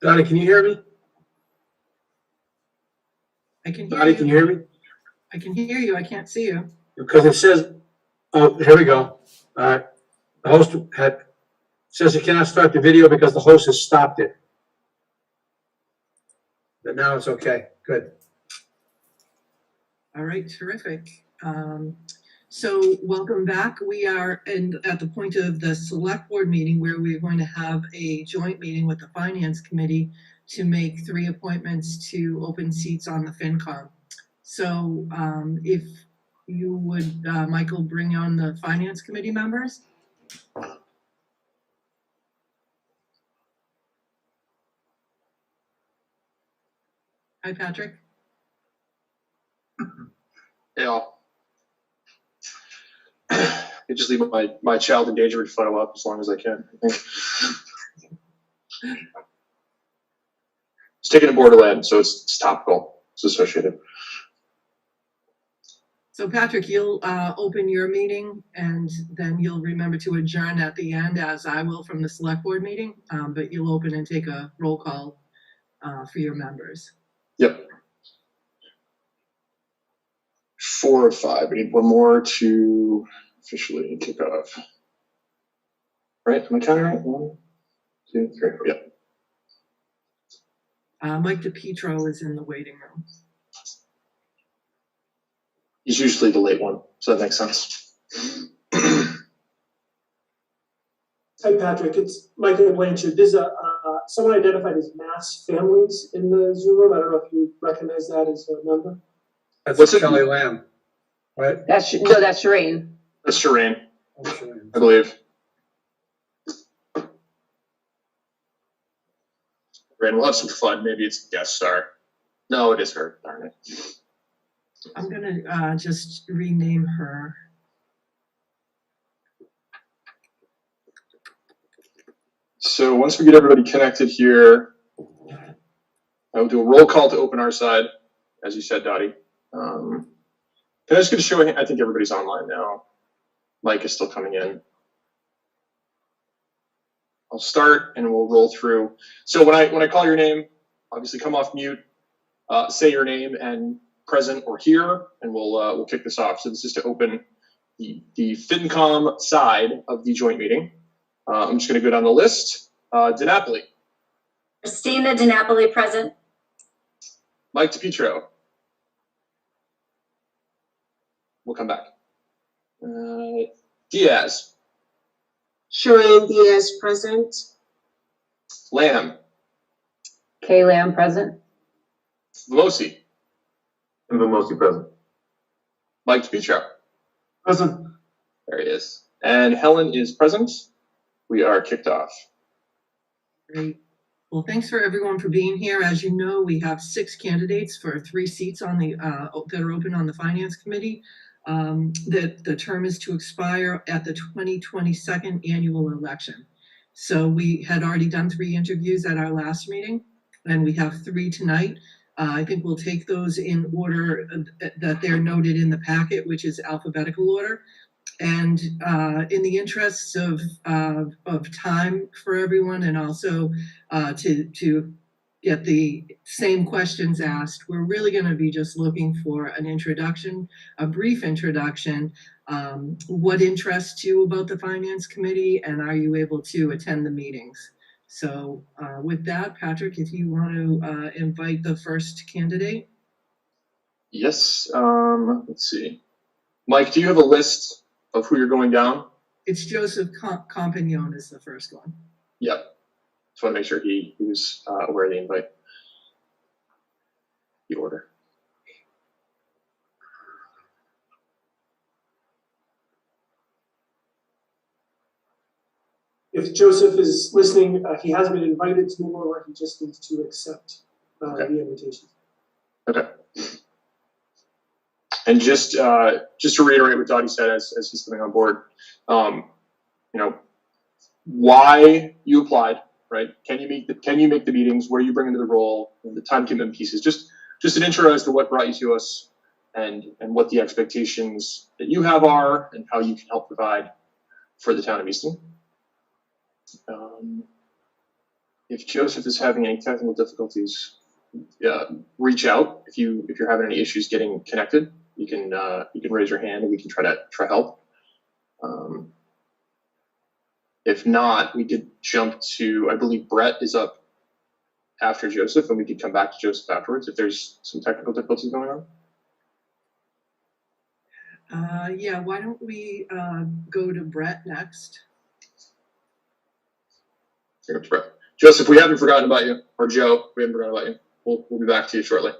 Dottie, can you hear me? I can hear Dottie, can you you. hear me? I can hear you. I can't see you. Because it says, oh, here we go. All right. The host says you cannot start the video because the host has stopped it. But now it's okay. Good. All right, terrific. So welcome back. We are at the point of the select board meeting where we're going to have a joint meeting with the finance committee to make 3 appointments to open seats on the FinCom. So if you would, Michael, bring on the finance committee members. Hi, Patrick. Yeah. I just leave my child endangerment photo up as long as I can, I think. It's taken to Borderland, so it's topical. It's associated. So Patrick, you'll open your meeting and then you'll remember to adjourn at the end, as I will from the select board meeting, but you'll open and take a roll call for your members. Yep. 4 of 5. We need one more to officially kick off. Right? Am I counting right? 1, 2, 3. Yep. Mike DePietro is in the waiting room. He's usually the late one, so that makes sense. Hi, Patrick. It's Michael Blanchard. There's someone identified as Mass Families in the Zoom room. I don't know if you recognize that as a member. That's Kelly Lamb, right? That's Shireen. That's Shireen, Oh, sure. I believe. Rain, we'll have some fun. Maybe it's a guest star. No, it is her. Darn it. I'm gonna just rename her. So once we get everybody connected here, I will do a roll call to open our side, as you said, Dottie. Can I just get a show of hands? I think everybody's online now. Mike is still coming in. I'll start and we'll roll through. So when I call your name, obviously come off mute, say your name and present or here, and we'll kick this off. So this is to open the FinCom side of the joint meeting. I'm just going to go down the list. DiNapoli. Christina DiNapoli, present. Mike DePietro. We'll come back. Diaz. Shireen Diaz present. Lamb. Kay Lamb present. Velosi. And Vemosi present. Mike DePietro. Present. There he is. And Helen is present. We are kicked off. Great. Well, thanks for everyone for being here. As you know, we have 6 candidates for 3 seats on the that are open on the Finance Committee. The term is to expire at the 2022 annual election. So we had already done 3 interviews at our last meeting, and we have 3 tonight. I think we'll take those in order that they're noted in the packet, which is alphabetical order. And in the interests of time for everyone, and also to get the same questions asked, we're really going to be just looking for an introduction, a brief introduction. What interests you about the Finance Committee, and are you able to attend the meetings? So with that, Patrick, if you want to invite the first candidate. Yes. Let's see. Mike, do you have a list of who you're going down? It's Joseph Compagnon is the first one. Yep. Just want to make sure he was aware of the invite. The order. If Joseph is listening, he has been invited to move over. He just needs to accept the invitation. Okay. And just to reiterate what Dottie said as he's coming on board, why you applied, right? Can you make the meetings? What are you bringing to the role? And the time commitment pieces. Just an intro as to what brought you to us, and what the expectations that you have are, and how you can help provide for the town of Easton. if Joseph is having any technical difficulties, reach out. If you're having any issues getting connected, you can raise your hand and we can try help. If not, we could jump to, I believe Brett is up after Joseph, and we could come back to Joseph afterwards if there's some technical difficulties going on. Yeah, why don't we go to Brett next? Here comes Brett. Joseph, we haven't forgotten about you, or Joe, we haven't forgotten about you. We'll be back to you shortly.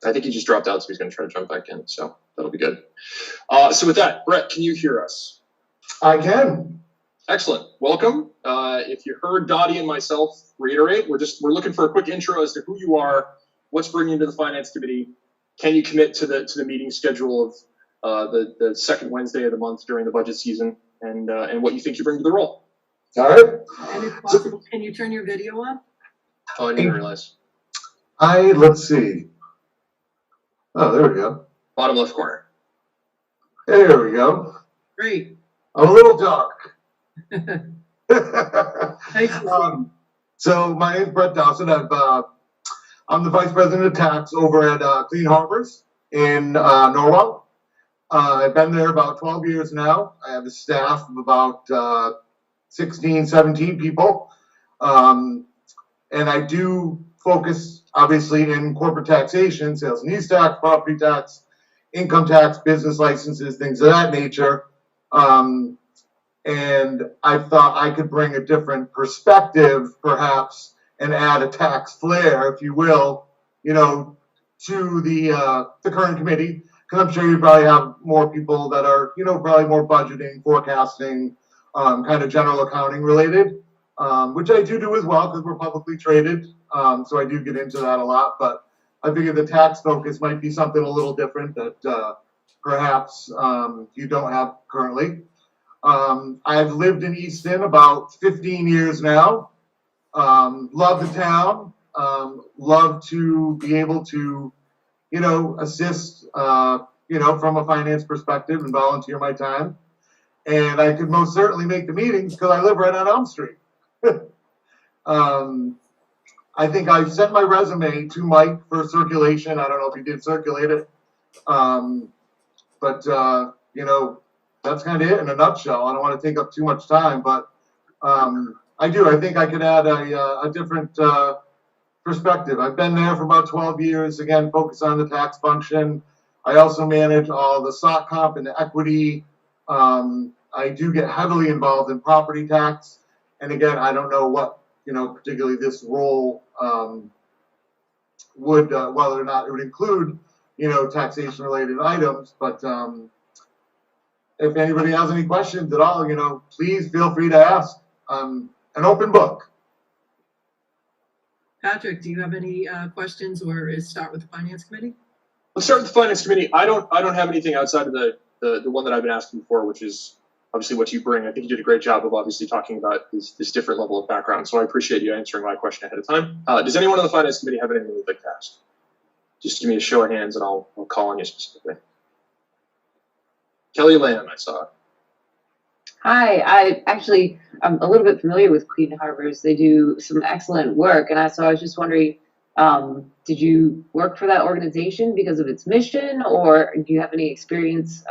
I think he just dropped out, so he's going to try to jump back in, so that'll be good. So with that, Brett, can you hear us? I can. Excellent. Welcome. If you heard Dottie and myself reiterate, we're looking for a quick intro as to who you are, what's bringing you to the Finance Committee. Can you commit to the meeting schedule of the second Wednesday of the month during the budget season, and what you think you bring to the role? All right. And if possible, can you turn your video on? Oh, I didn't realize. Let's see. Oh, there we go. Bottom left corner. There we go. Great. I'm a little dark. Thanks. So my name's Brett Dawson. I'm the Vice President of Tax over at Clean Harbors in Norwell. I've been there about 12 years now. I have a staff of about 16, 17 people. And I do focus, obviously, in corporate taxation, sales and use tax, property tax, income tax, business licenses, things of that nature. And I thought I could bring a different perspective, perhaps, and add a tax flair, if you will, to the current committee. Because I'm sure you probably have more people that are, probably more budgeting, forecasting, kind of general accounting related, which I do as well because we're publicly traded. So I do get into that a lot. But I figured the tax focus might be something a little different that perhaps you don't have currently. I've lived in Easton about 15 years now. Love the town. Love to be able to, assist, from a finance perspective and volunteer my time. And I could most certainly make the meetings because I live right on Elm Street. I think I sent my resume to Mike for circulation. I don't know if he did circulate it. But that's kind of it in a nutshell. I don't want to take up too much time, but I think I could add a different perspective. I've been there for about 12 years, again, focus on the tax function. I also manage all the stock comp and the equity. I do get heavily involved in property tax. And again, I don't know what, particularly this role would, whether or not it would include, taxation related items, but if anybody has any questions at all, please feel free to ask. An open book. Patrick, do you have any questions, or start with the Finance Committee? Let's start with the Finance Committee. I don't have anything outside of the one that I've been asking for, which is obviously what you bring. I think you did a great job of obviously talking about this different level of background. So I appreciate you answering my question ahead of time. Does anyone on the Finance Committee have anything they'd like to ask? Just give me a show of hands and I'll call on you specifically. Kelly Lamb, I saw. Hi, I'm a little bit familiar with Clean Harbors. They do some excellent work, and I was just wondering, did you work for that organization because of its mission, or do you have any experience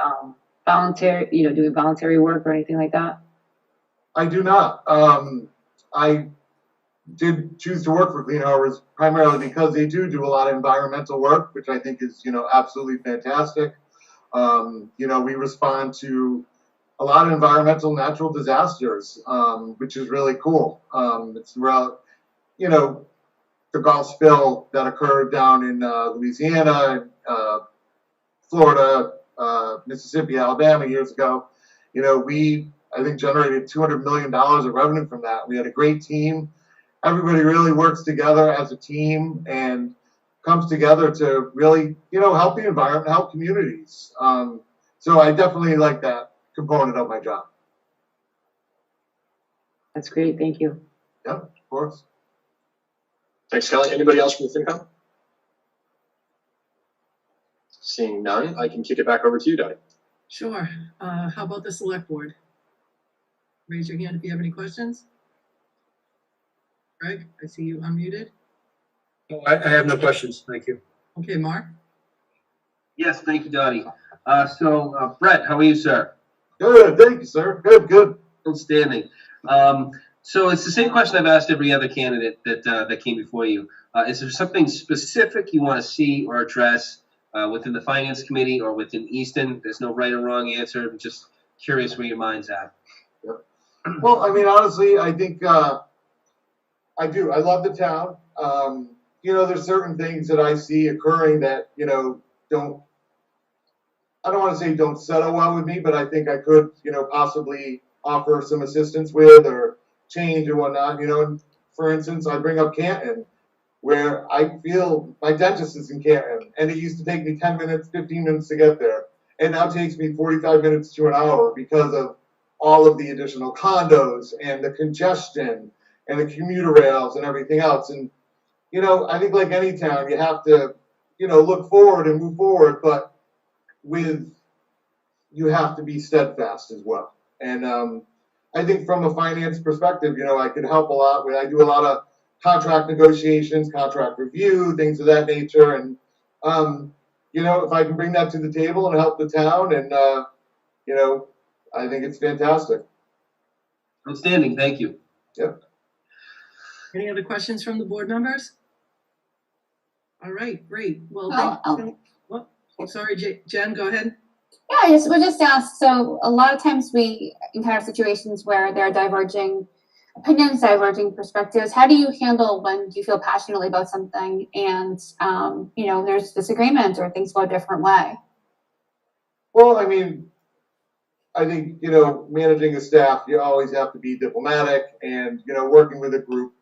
doing voluntary work or anything like that? I do not. I did choose to work for Clean Harbors primarily because they do a lot of environmental work, which I think is, absolutely fantastic. We respond to a lot of environmental natural disasters, which is really cool. It's around, the Gulf spill that occurred down in Louisiana, Florida, Mississippi, Alabama years ago. We, I think, generated $200 million of revenue from that. We had a great team. Everybody really works together as a team and comes together to really, help the environment, help communities. So I definitely like that component of my job. That's great. Thank you. Yeah, of course. Thanks, Kelly. Anybody else from the FinCom? Seeing none, I can kick it back over to you, Dottie. Sure. How about the Select Board? Raise your hand if you have any questions. Let's start with the Finance Committee. I don't have anything outside of the one that I've been asking for, which is obviously what you bring. I think you did a great job of obviously talking about this different level of background. So I appreciate you answering my question ahead of time. Does anyone on the Finance Committee have anything they'd like to ask? Just give me a show of hands and I'll call on you specifically. Kelly Lamb, I saw. Hi, Greg, I see you unmuted. No, I have no questions. Thank you. Okay, Mark? Yes, thank you, Dottie. Brett, how are you, sir? Good, thank you, sir. Good. Outstanding. So it's the same question I've asked every other candidate that came before you. Is there something specific you want to see or address within the Finance Committee or within Easton? There's no right or wrong answer. I'm just curious where your mind's at. Well, I mean, honestly, I think, I do. I love the town. There's certain things that I see occurring that, I don't want to say don't settle well with me, but I think I could, possibly offer some assistance with or change and whatnot. And for instance, I bring up Canton, where I feel my dentist is in Canton, and it used to take me 10 minutes, 15 minutes to get there. And now it takes me 45 minutes to an hour because of all of the additional condos and the congestion and the commuter rails and everything else. And, I think like any town, you have to, look forward and move forward, but you have to be steadfast as well. And I think from a finance perspective, I can help a lot I do a lot of contract negotiations, contract review, things of that nature. And, if I can bring that to the table and help the town, and, I think it's fantastic. Outstanding. Thank you. Yep. Any other questions from the board members? All right, great. Well, sorry, Jen, go ahead. Yeah, we'll just ask. So a lot of times we encounter situations where there are diverging opinions, diverging perspectives. How do you handle when you feel passionately about something and, there's disagreement or things go a different way? Well, I mean, I think, managing a staff, you always have to be diplomatic, and, working with a group,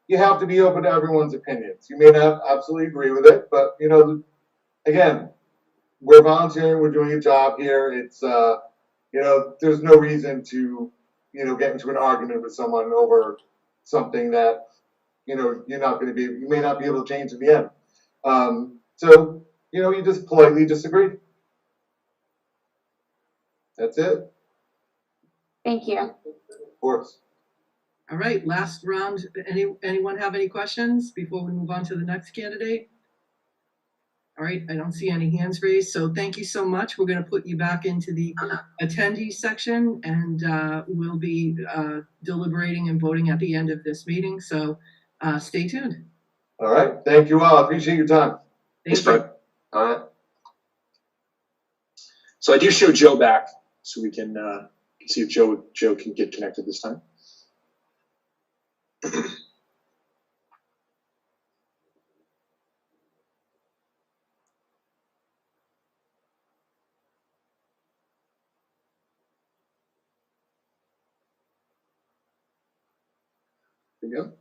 you have to be open to everyone's opinions. You may not absolutely agree with it, but, again, we're volunteering, we're doing a job here. It's, there's no reason to, get into an argument with someone over something that, you may not be able to change in the end. So, you just politely disagree. That's it. Thank you. Of course. All right, last round. Anyone have any questions before we move on to the next candidate? All right, I don't see any hands raised, so thank you so much. We're going to put you back into the attendees section, and we'll be deliberating and voting at the end of this meeting, so stay tuned. All right, thank you all. I appreciate your time. Thanks, Fred. All right. So I do show Joe back, so we can see if Joe can get connected this time. There you go.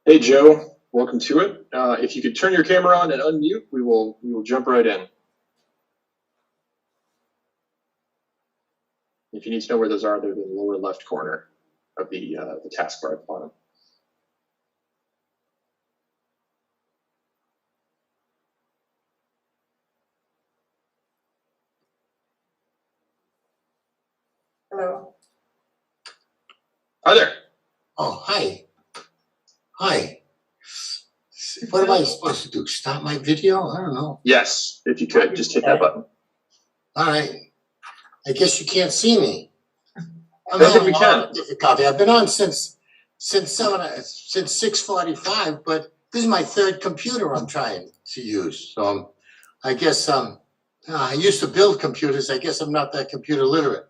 Hey, Joe, welcome to it. If you could turn your camera on and unmute, we will jump right in. If you need to know where those are, they're in the lower left corner of the taskbar at the bottom. Hello. Hi there. Oh, hi. Hi. What am I supposed to do? Stop my video? I don't know. Yes, if you could, just hit that button. All right. I guess you can't see me. I'm I think having we a lot can. of difficulty. I've been on since 6:45, but this is my third computer I'm trying to use. So I guess I used to build computers. I guess I'm not that computer literate.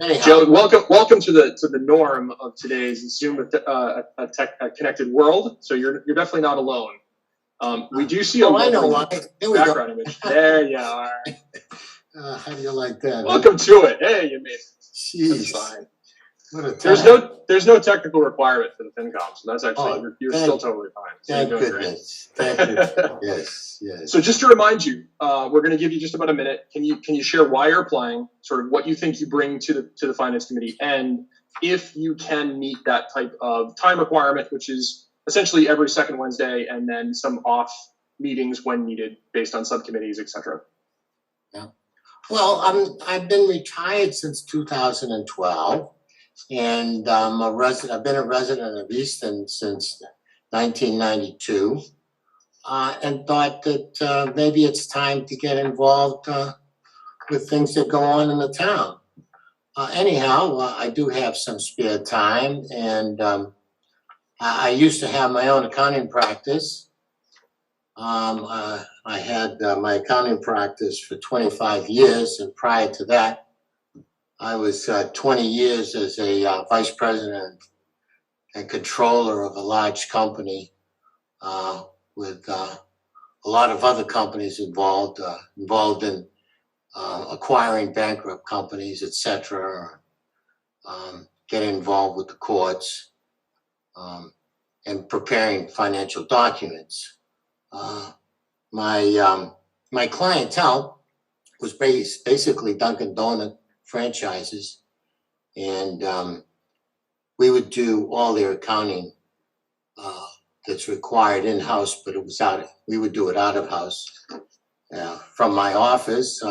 Anyhow. Joe, welcome to the norm of today's Zoom a connected world. So you're definitely not alone. We do see a I know why. Here we background image. There you are. How do you like that? Welcome to it. Hey, you made it. Jeez. That's fine. What a There's no technical requirement for the FinCom, so that's actually you're still totally fine. So Thank you're doing goodness. Thank you. Yes. So just to remind you, we're going to give you just about a minute. Can you share why you're applying, sort of what you think you bring to the Finance Committee, and if you can meet that type of time requirement, which is essentially every second Wednesday, and then some off meetings when needed based on subcommittees, etc. Yeah. Well, I've been retired since 2012, and I'm a resident. I've been a resident of Easton since 1992, and thought that maybe it's time to get involved with things that go on in the town. Anyhow, I do have some spare time, and I used to have my own accounting practice. I had my accounting practice for 25 years, and prior to that, I was 20 years as a vice president and controller of a large company with a lot of other companies involved in acquiring bankrupt companies, etc. Getting involved with the courts and preparing financial documents. My clientele was basically Dunkin' Donut franchises, and we would do all their accounting that's required in-house, but it was we would do it out of house. From my office,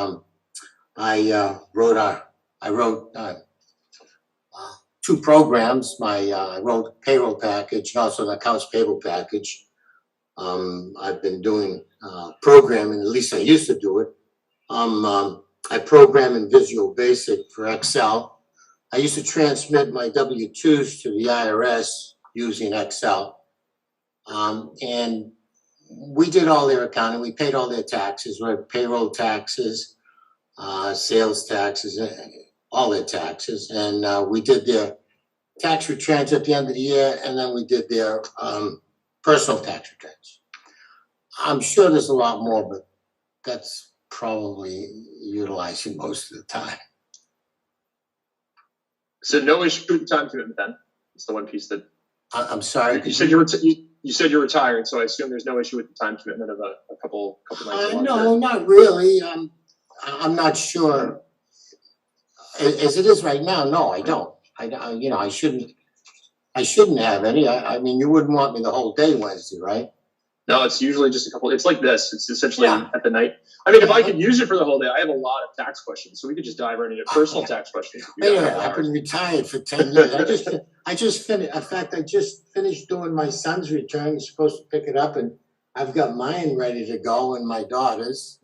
I wrote 2 programs. I wrote payroll package and also an accounts payable package. I've been doing programming, at least I used to do it. I program in Visual Basic for Excel. I used to transmit my W-2s to the IRS using Excel. And we did all their accounting. We paid all their taxes, right? Payroll taxes, sales taxes, all their taxes. And we did their tax returns at the end of the year, and then we did their personal tax returns. I'm sure there's a lot more, but that's probably utilizing most of the time. So no issue with the time commitment then? It's the one piece that. I'm sorry. You said you said you're retired, so I assume there's no issue with the time commitment of a couple nights a month. No, not really. I'm not sure. As it is right now, no, I don't. I shouldn't have any. I mean, you wouldn't want me the whole day Wednesday, right? No, it's usually just a couple. It's like this. It's essentially at the night. I mean, if I could use it for the whole day, I have a lot of tax questions, so we could just dive right into personal tax questions. Yeah, I've been retired for 10 years. I just finished. In fact, I just finished doing my son's return. He's supposed to pick it up, and I've got mine ready to go, and my daughter's.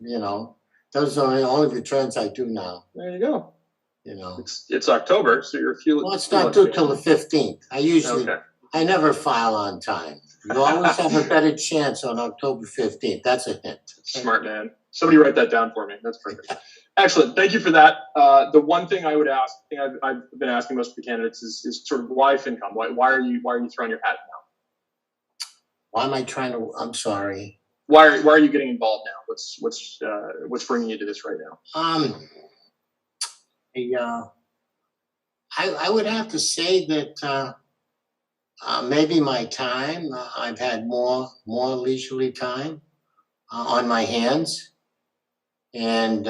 Those are the only returns I do now. There you go. It's October, so you're feeling. Well, it's not due till the 15th. I never file on time. You always have a better chance on October 15th. That's a hint. Smart man. Somebody write that down for me. That's perfect. Excellent. Thank you for that. The one thing I would ask, I've been asking most of the candidates is sort of wife income. Why are you throwing your hat now? Why am I trying to? I'm sorry. Why are you getting involved now? What's bringing you to this right now? I would have to say that maybe my time. I've had more leisurely time on my hands, and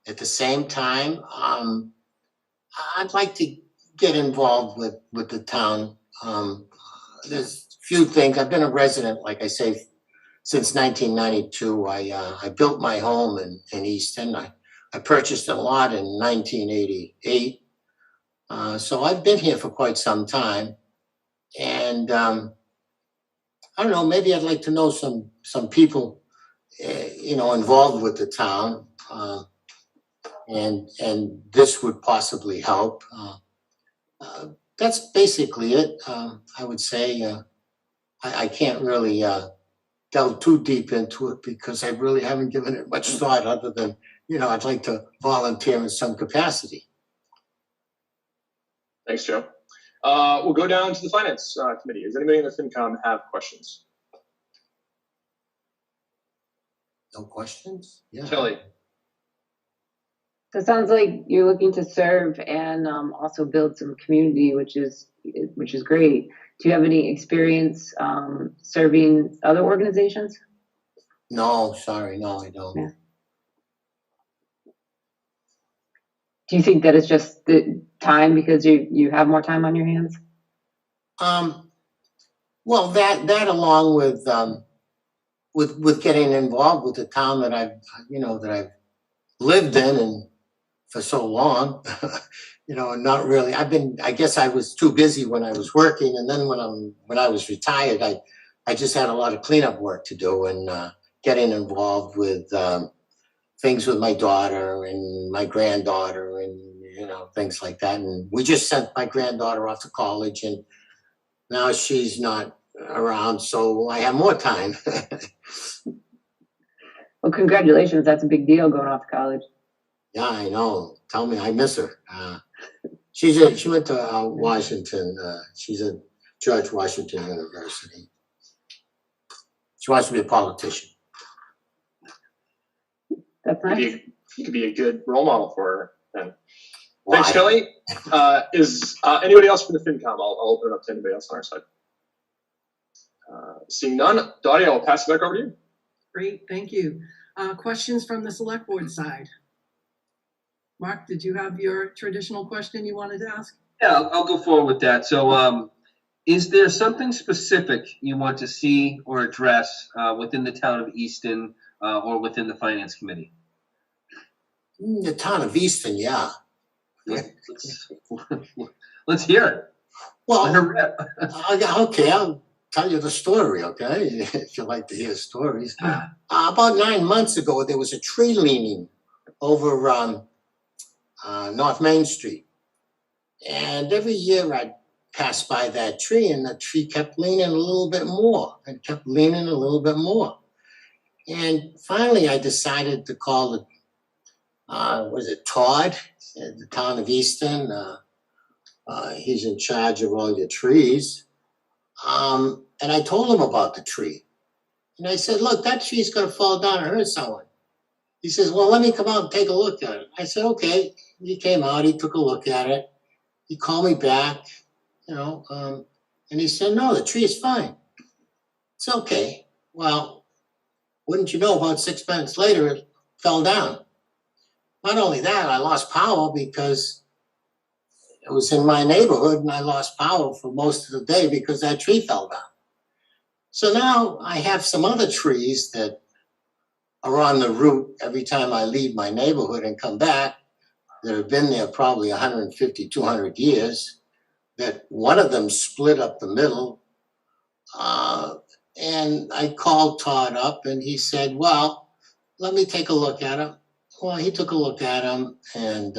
at the same time, I'd like to get involved with the town. There's a few things. I've been a resident, like I say, since 1992. I built my home in Easton. I purchased a lot in 1988. So I've been here for quite some time. And I don't know, maybe I'd like to know some people, involved with the town. And this would possibly help. That's basically it. I would say I can't really delve too deep into it because I really haven't given it much thought other than, I'd like to volunteer in some capacity. Thanks, Joe. We'll go down to the Finance Committee. Does anybody in the FinCom have questions? No questions? Yeah. Kelly. So it sounds like you're looking to serve and also build some community, which is great. Do you have any experience serving other organizations? No, sorry, no, I don't. Yeah. Do you think that it's just the time because you have more time on your hands? Well, that along with getting involved with the town that I've lived in and for so long, you know, and not really. I guess I was too busy when I was working, and then when I was retired, I just had a lot of cleanup work to do and getting involved with things with my daughter and my granddaughter and, you know, things like that. And we just sent my granddaughter off to college, and now she's not around, so I have more time. Well, congratulations. That's a big deal going off to college. Yeah, I know. Tell me, I miss her. She went to Washington. She's at George Washington University. She wants to be a politician. That's nice. You could be a good role model for her then. Why? Thanks, Kelly. Is anybody else from the FinCom? I'll open it up to anybody else on our side. Seeing none, Dottie, I'll pass it back over to you. Great, thank you. Questions from the select board side? Mark, did you have your traditional question you wanted to ask? Yeah, I'll go forward with that. So, is there something specific you want to see or address within the town of Easton or within the Finance Committee? The town of Easton, yeah. Let's hear it. Well, Let her rip. okay, I'll tell you the story, okay? If you like to hear stories. About 9 months ago, there was a tree leaning over North Main Street. And every year I'd pass by that tree, and the tree kept leaning a little bit more and kept leaning a little bit more. And finally, I decided to call it, was it Todd at the town of Easton? He's in charge of all your trees. And I told him about the tree. And I said, look, that tree's gonna fall down and hurt someone. He says, well, let me come out and take a look at it. I said, okay. He came out, he took a look at it. He called me back, you know, and he said, no, the tree is fine. It's okay. Well, wouldn't you know, about 6 months later, it fell down. Not only that, I lost power because it was in my neighborhood, and I lost power for most of the day because that tree fell down. So now I have some other trees that are on the route every time I leave my neighborhood and come back that have been there probably 150, 200 years, that one of them split up the middle. And I called Todd up, and he said, well, let me take a look at him. Well, he took a look at him, and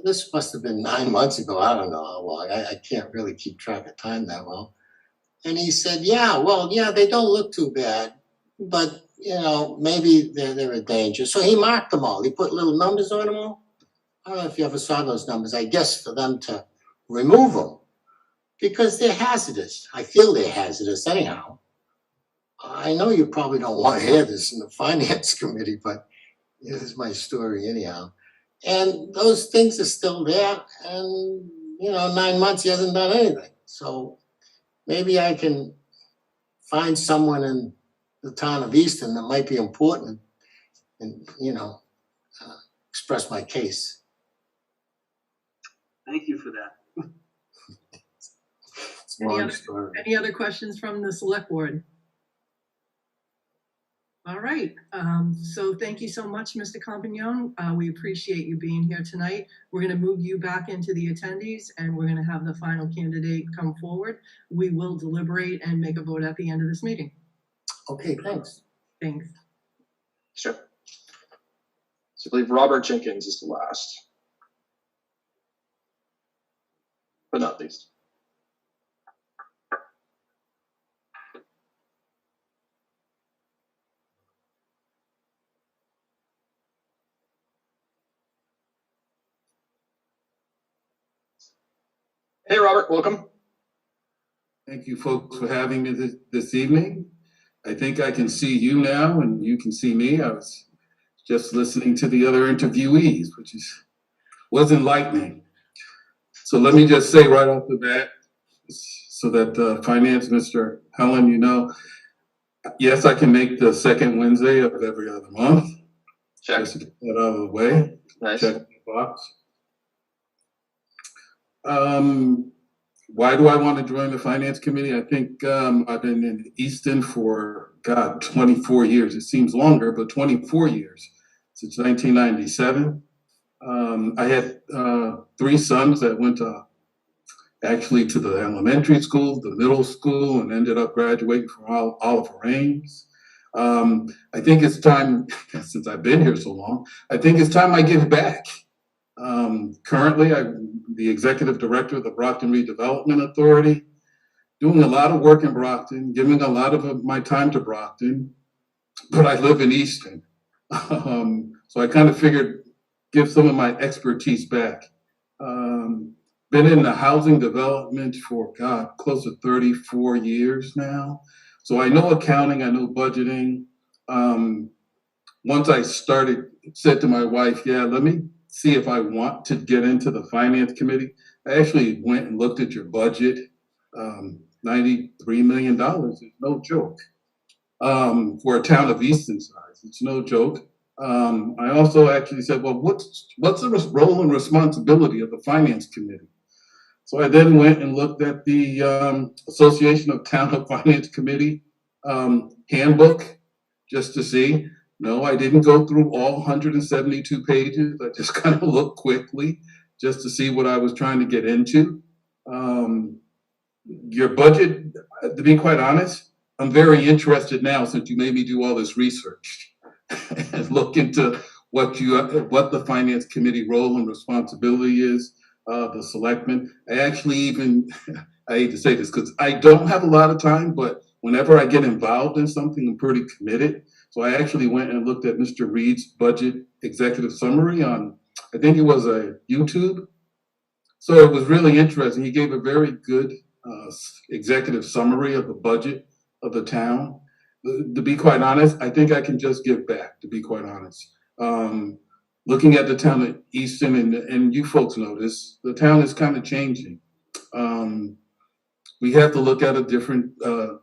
this must have been 9 months ago. I don't know how long. I can't really keep track of time that well. And he said, yeah, well, yeah, they don't look too bad, but, you know, maybe they're a danger. So he marked them all. He put little numbers on them all. I don't know if you ever saw those numbers. I guess for them to remove them because they're hazardous. I feel they're hazardous anyhow. I know you probably don't want to hear this in the Finance Committee, but here's my story anyhow. And those things are still there, and, you know, 9 months he hasn't done anything. So maybe I can find someone in the town of Easton that might be important and, you know, express my case. Thank you for that. It's a long story. Any other questions from the select board? All right, so thank you so much, Mr. Compagnon. We appreciate you being here tonight. We're going to move you back into the attendees, and we're going to have the final candidate come forward. We will deliberate and make a vote at the end of this meeting. Okay, thanks. Thanks. Sure. So I believe Robert Jenkins is the last, but not least. Hey, Robert, welcome. Thank you, folks, for having me this evening. I think I can see you now, and you can see me. I was just listening to the other interviewees, which was enlightening. So let me just say right off the bat, so that Finance, Mr. Helen, you know, yes, I can make the second Wednesday of every other month. Check. Just to get that out of the way. Nice. Check the box. Why do I want to join the Finance Committee? I think I've been in Easton for, God, 24 years. It seems longer, but 24 years since 1997. I had 3 sons that went actually to the elementary school, the middle school, and ended up graduating from Oliver Ames. I think it's time, since I've been here so long, I think it's time I give back. Currently, I'm the executive director of the Brockton Redevelopment Authority, doing a lot of work in Brockton, giving a lot of my time to Brockton, but I live in Easton. So I kind of figured give some of my expertise back. Been in the housing development for, God, close to 34 years now. So I know accounting, I know budgeting. Once I said to my wife, yeah, let me see if I want to get into the finance committee. I actually went and looked at your budget. $93 million is no joke. For a town of Easton size, it's no joke. I also actually said, well, what's the role and responsibility of the finance committee? So I then went and looked at the Association of Town of Finance Committee handbook just to see. No, I didn't go through all 172 pages. I just kind of looked quickly just to see what I was trying to get into. Your budget, to be quite honest, I'm very interested now since you made me do all this research and look into what the finance committee role and responsibility is, the selectmen. I hate to say this because I don't have a lot of time, but whenever I get involved in something, I'm pretty committed. So I actually went and looked at Mr. Reed's budget executive summary on, I think it was a YouTube. So it was really interesting. He gave a very good executive summary of the budget of the town. To be quite honest, I think I can just give back, to be quite honest. Looking at the town of Easton, and you folks know this, the town is kind of changing. We have to look at a different,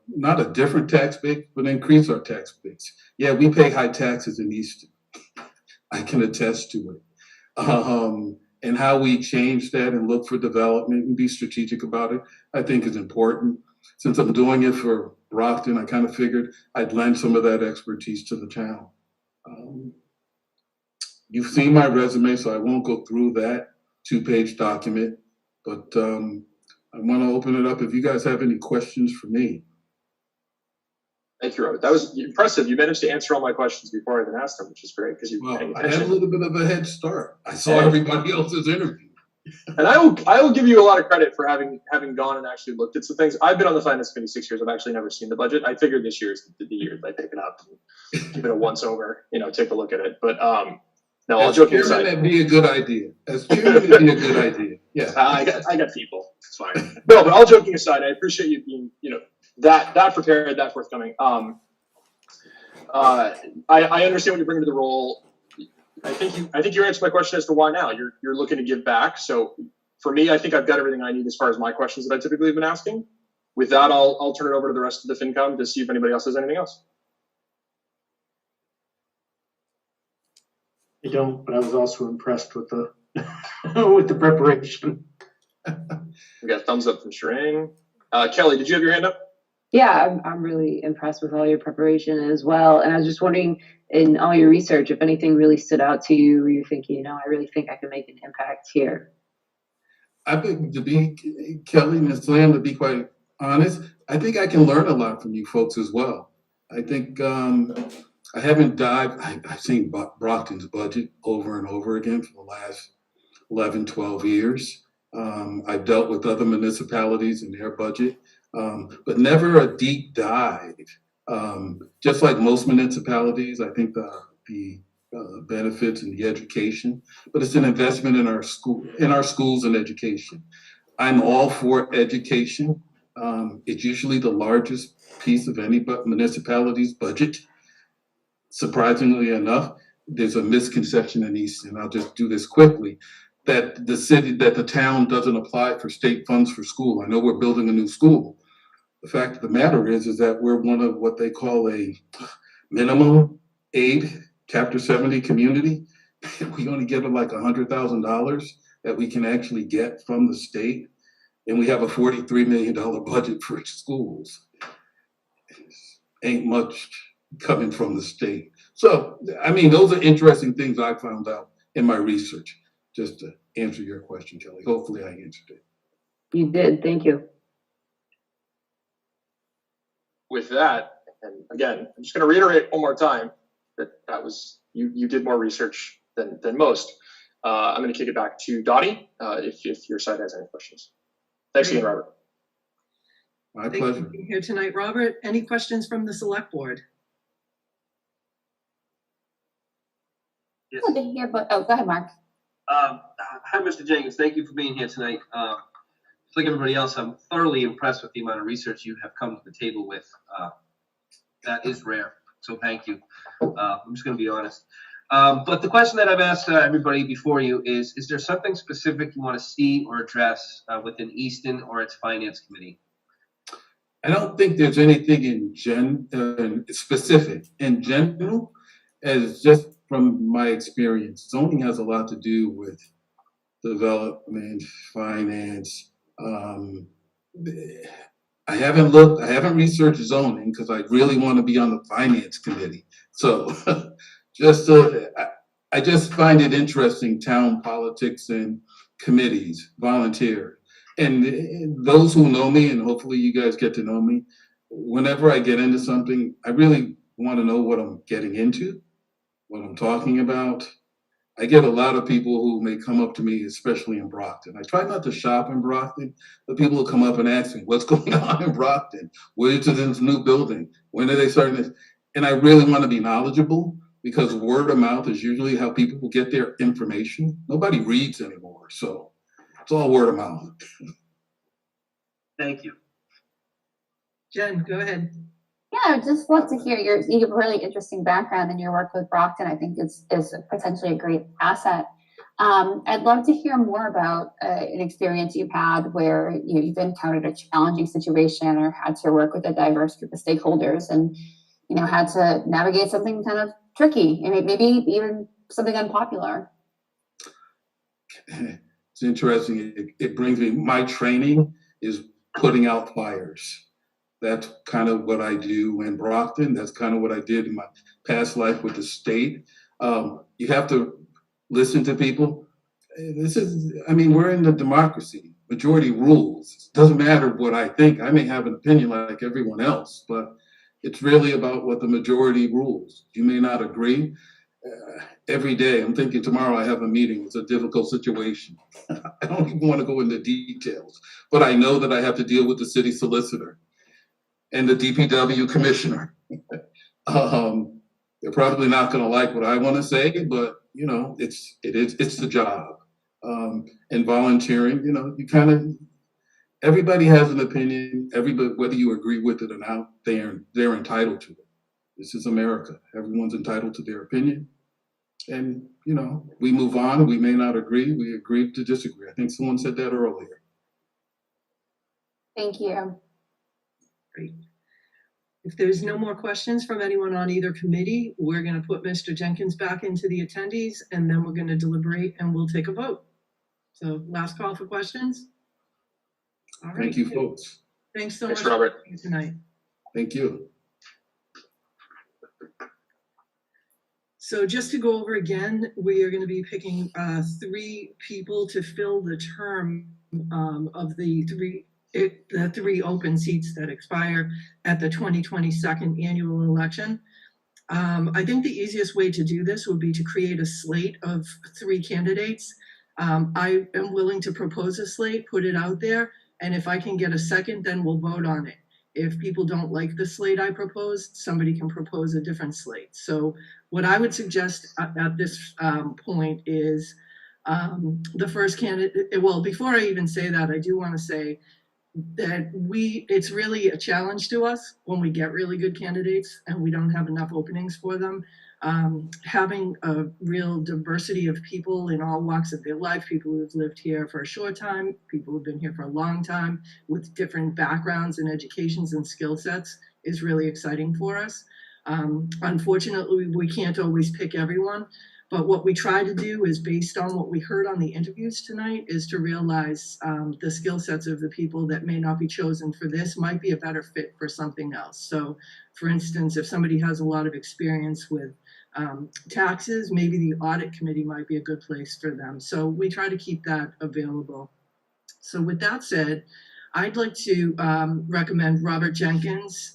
not a different tax base, but increase our tax base. Yeah, we pay high taxes in Easton. I can attest to it. And how we change that and look for development and be strategic about it, I think is important. Since I'm doing it for Brockton, I kind of figured I'd lend some of that expertise to the town. You've seen my resume, so I won't go through that 2-page document, but I want to open it up if you guys have any questions for me. Thank you, Robert. That was impressive. You managed to answer all my questions before I even asked them, which is great because I had a little bit of a head start. I saw everybody else's interview. And I will give you a lot of credit for having gone and actually looked at some things. I've been on the finance committee 6 years. I've actually never seen the budget. I figured this year is the year that I pick it up and give it a once over, take a look at it. But no, all joking aside, that'd be a good idea. As chairman, it'd be a good idea. Yeah, I got people. It's fine. No, but all joking aside, I appreciate you being that prepared, that forthcoming. I understand what you're bringing to the role. I think you answered my question as to why now. You're looking to give back. So for me, I think I've got everything I need as far as my questions that I typically have been asking. With that, I'll turn it over to the rest of the FinCom to see if anybody else has anything else. I don't, but I was also impressed with the with the preparation. We got a thumbs up from Shireen. Kelly, did you have your hand up? Yeah, I'm really impressed with all your preparation as well. And I was just wondering, in all your research, if anything really stood out to you, where you're thinking, I really think I can make an impact here. I think Kelly, Ms. Lamb, to be quite honest, I think I can learn a lot from you folks as well. I think I haven't dived, I've seen Brockton's budget over and over again for the last 11, 12 years. I've dealt with other municipalities and their budget. But never a deep dive. Just like most municipalities, I think the benefits and the education, but it's an investment in our schools and education. I'm all for education. It's usually the largest piece of any municipality's budget. Surprisingly enough, there's a misconception in Easton. I'll just do this quickly. That the town doesn't apply for state funds for school. I know we're building a new school. The fact of the matter is that we're one of what they call a minimum aid Chapter 70 community. We only get like $100,000 that we can actually get from the state. And we have a $43 million budget for schools. Ain't much coming from the state. So, I mean, those are interesting things I found out in my research, just to answer your question, Kelly. Hopefully I answered it. You did, thank you. With that, and again, I'm just going to reiterate one more time that was you did more research than most. I'm going to kick it back to Dottie if your side has any questions. Thanks again, Robert. My Thank pleasure. you for being here tonight, Robert. Any questions from the select board? Yes. Good to hear, but, oh, go ahead, Mark. Hi, Mr. Jenkins. Thank you for being here tonight. Just like everybody else, I'm thoroughly impressed with the amount of research you have come to the table with. That is rare, so thank you. I'm just going to be honest. But the question that I've asked everybody before you is there something specific you want to see or address within Easton or its finance committee? I don't think there's anything in specific. In general, as just from my experience, zoning has a lot to do with development, finance. I haven't researched zoning because I really want to be on the finance committee. So I just find it interesting, town politics and committees, volunteer. And those who know me, and hopefully you guys get to know me, whenever I get into something, I really want to know what I'm getting into, what I'm talking about. I get a lot of people who may come up to me, especially in Brockton. I try not to shop in Brockton, but people will come up and ask me, what's going on in Brockton? Where's this new building? When are they starting this? And I really want to be knowledgeable because word of mouth is usually how people will get their information. Nobody reads anymore, so it's all word of mouth. Thank you. Jen, go ahead. Yeah, I'd just love to hear you have a really interesting background in your work with Brockton. I think is potentially a great asset. I'd love to hear more about an experience you've had where you've encountered a challenging situation or had to work with a diverse group of stakeholders and had to navigate something kind of tricky and maybe even something unpopular. It's interesting. It brings me, my training is putting out fires. That's kind of what I do in Brockton. That's kind of what I did in my past life with the state. You have to listen to people. We're in the democracy. Majority rules. It doesn't matter what I think. I may have an opinion like everyone else, but it's really about what the majority rules. You may not agree. Every day, I'm thinking tomorrow I have a meeting. It's a difficult situation. I don't even want to go into details, but I know that I have to deal with the city solicitor and the DPW commissioner. They're probably not going to like what I want to say, but it's the job. And volunteering, everybody has an opinion. Everybody, whether you agree with it or not, they're entitled to it. This is America. Everyone's entitled to their opinion. And, we move on. We may not agree. We agree to disagree. I think someone said that earlier. Thank you. Great. If there's no more questions from anyone on either committee, we're going to put Mr. Jenkins back into the attendees, and then we're going to deliberate and we'll take a vote. So last call for questions. All right. Thank you, folks. Thanks so Thanks, much Robert. for being here tonight. Thank you. So just to go over again, we are going to be picking 3 people to fill the term of the three open seats that expire at the 2022 annual election. I think the easiest way to do this would be to create a slate of 3 candidates. I am willing to propose a slate, put it out there, and if I can get a second, then we'll vote on it. If people don't like the slate I proposed, somebody can propose a different slate. So what I would suggest at this point is the first candidate, well, before I even say that, I do want to say that it's really a challenge to us when we get really good candidates and we don't have enough openings for them. Having a real diversity of people in all walks of their life, people who've lived here for a short time, people who've been here for a long time with different backgrounds and educations and skill sets is really exciting for us. Unfortunately, we can't always pick everyone. But what we try to do is, based on what we heard on the interviews tonight, is to realize the skill sets of the people that may not be chosen for this might be a better fit for something else. So for instance, if somebody has a lot of experience with taxes, maybe the audit committee might be a good place for them. So we try to keep that available. So with that said, I'd like to recommend Robert Jenkins.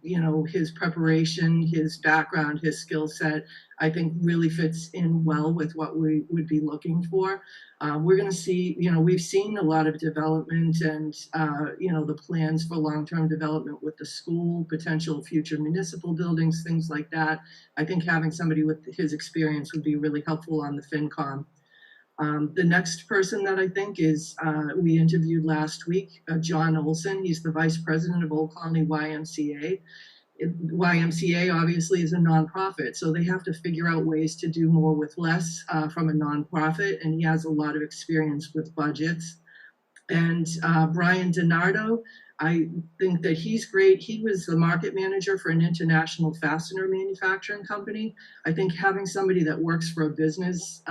You know, his preparation, his background, his skill set, I think really fits in well with what we would be looking for. We're going to see, you know, we've seen a lot of development and, you know, the plans for long-term development with the school, potential future municipal buildings, things like that. I think having somebody with his experience would be really helpful on the FinCom. The next person that I think is, we interviewed last week, John Olsen. He's the Vice President of Old Colony YMCA. YMCA obviously is a nonprofit, so they have to figure out ways to do more with less from a nonprofit, and he has a lot of experience with budgets. And Brian DiNardo, I think that he's great. He was the market manager for an international fastener manufacturing company. I think having somebody that works for a business,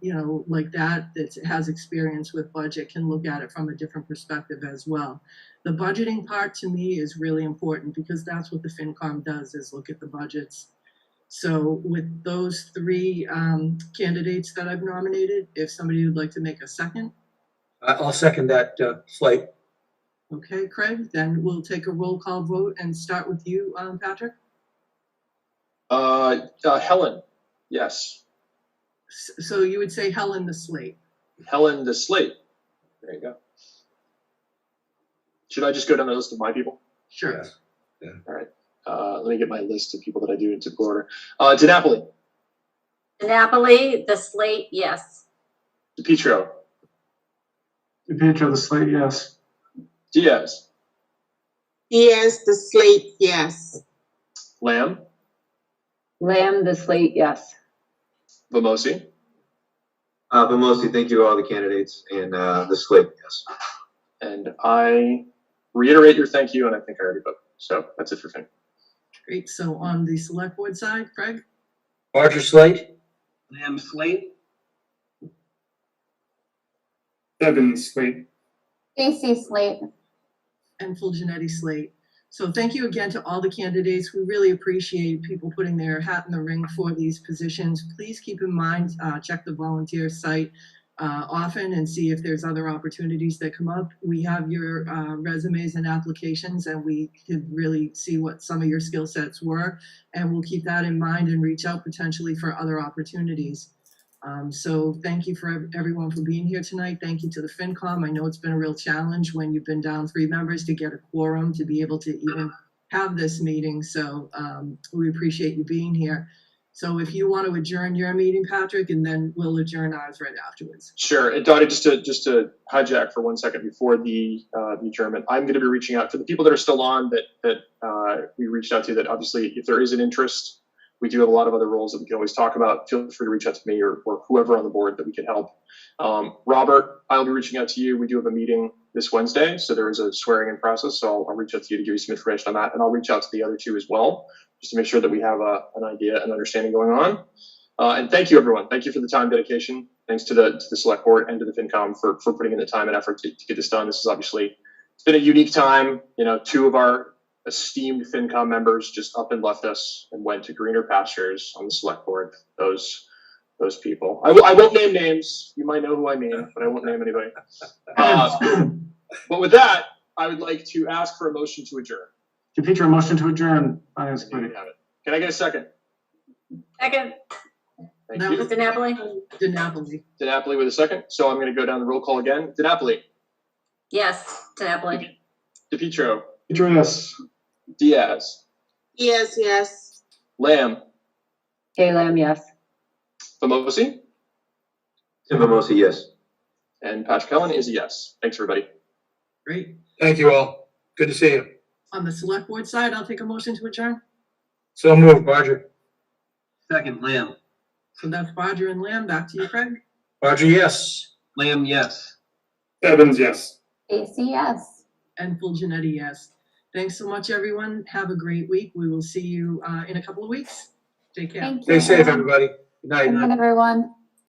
you know, like that has experience with budget can look at it from a different perspective as well. The budgeting part to me is really important because that's what the FinCom does, is look at the budgets. So with those three candidates that I've nominated, if somebody would like to make a second. I'll second that slate. Okay, Craig, then we'll take a roll call vote and start with you, Patrick. Helen, yes. So you would say Helen the slate. Helen the slate. There you go. Should I just go down the list of my people? Sure. Yeah. All right. Let me get my list of people that I do in typical order. DiNapoli. DiNapoli, the slate, yes. DePietro. DePietro, the slate, yes. Diaz. Diaz, the slate, yes. Lamb. Lamb, the slate, yes. Vamosi. Vamosi, thank you to all the candidates, and the slate, yes. And I reiterate your thank you, and I think I already voted. So that's it for Finn. Great. So on the select board side, Craig? Barger slate. Lamb slate. Evans slate. Stacy slate. And Fulgenetti slate. So thank you again to all the candidates. We really appreciate people putting their hat in the ring for these positions. Please keep in mind, check the volunteer site often and see if there's other opportunities that come up. We have your resumes and applications, and we could really see what some of your skill sets were, and we'll keep that in mind and reach out potentially for other opportunities. So thank you for everyone for being here tonight. Thank you to the FinCom. I know it's been a real challenge when you've been down 3 members to get a quorum to be able to even have this meeting. So we appreciate you being here. So if you want to adjourn your meeting, Patrick, and then we'll adjourn ours right afterwards. Sure. And Dottie, just to hijack for 1 second before the adjournment, I'm going to be reaching out to the people that are still on that we reached out to. That obviously, if there is an interest, we do have a lot of other roles that we can always talk about. Feel free to reach out to me or whoever on the board that we can help. Robert, I'll be reaching out to you. We do have a meeting this Wednesday, so there is a swearing in process. So I'll reach out to you to give you some information on that, and I'll reach out to the other two as well, just to make sure that we have an idea and understanding going on. And thank you, everyone. Thank you for the time, dedication. Thanks to the select board and to the FinCom for putting in the time and effort to get this done. This is obviously, it's been a unique time. You know, 2 of our esteemed FinCom members just up and left us and went to greener pastures on the select board. Those people. I won't name names. You might know who I mean, but I won't name anybody. But with that, I would like to ask for a motion to adjourn. DePietro, motion to adjourn. Finance Committee. Can I get a second? Second. Thank you. DiNapoli? DiNapoli. DiNapoli with a second. So I'm going to go down the roll call again. DiNapoli. Yes, DiNapoli. DePietro. DePietro, yes. Diaz. Yes, yes. Lamb. Kay Lamb, yes. Vamosi. Tim Vamosi, yes. And Patrick Helen is a yes. Thanks, everybody. Great. Thank you all. Good to see you. On the select board side, I'll take a motion to adjourn. So moved, Barger. Second, Lamb. So that's Barger and Lamb. Back to you, Craig. Barger, yes. Lamb, yes. Evans, yes. Stacy, yes. And Fulgenetti, yes. Thanks so much, everyone. Have a great week. We will see you in a couple of weeks. Take care. Thank Stay you. safe, everybody. Good night. Good night, everyone.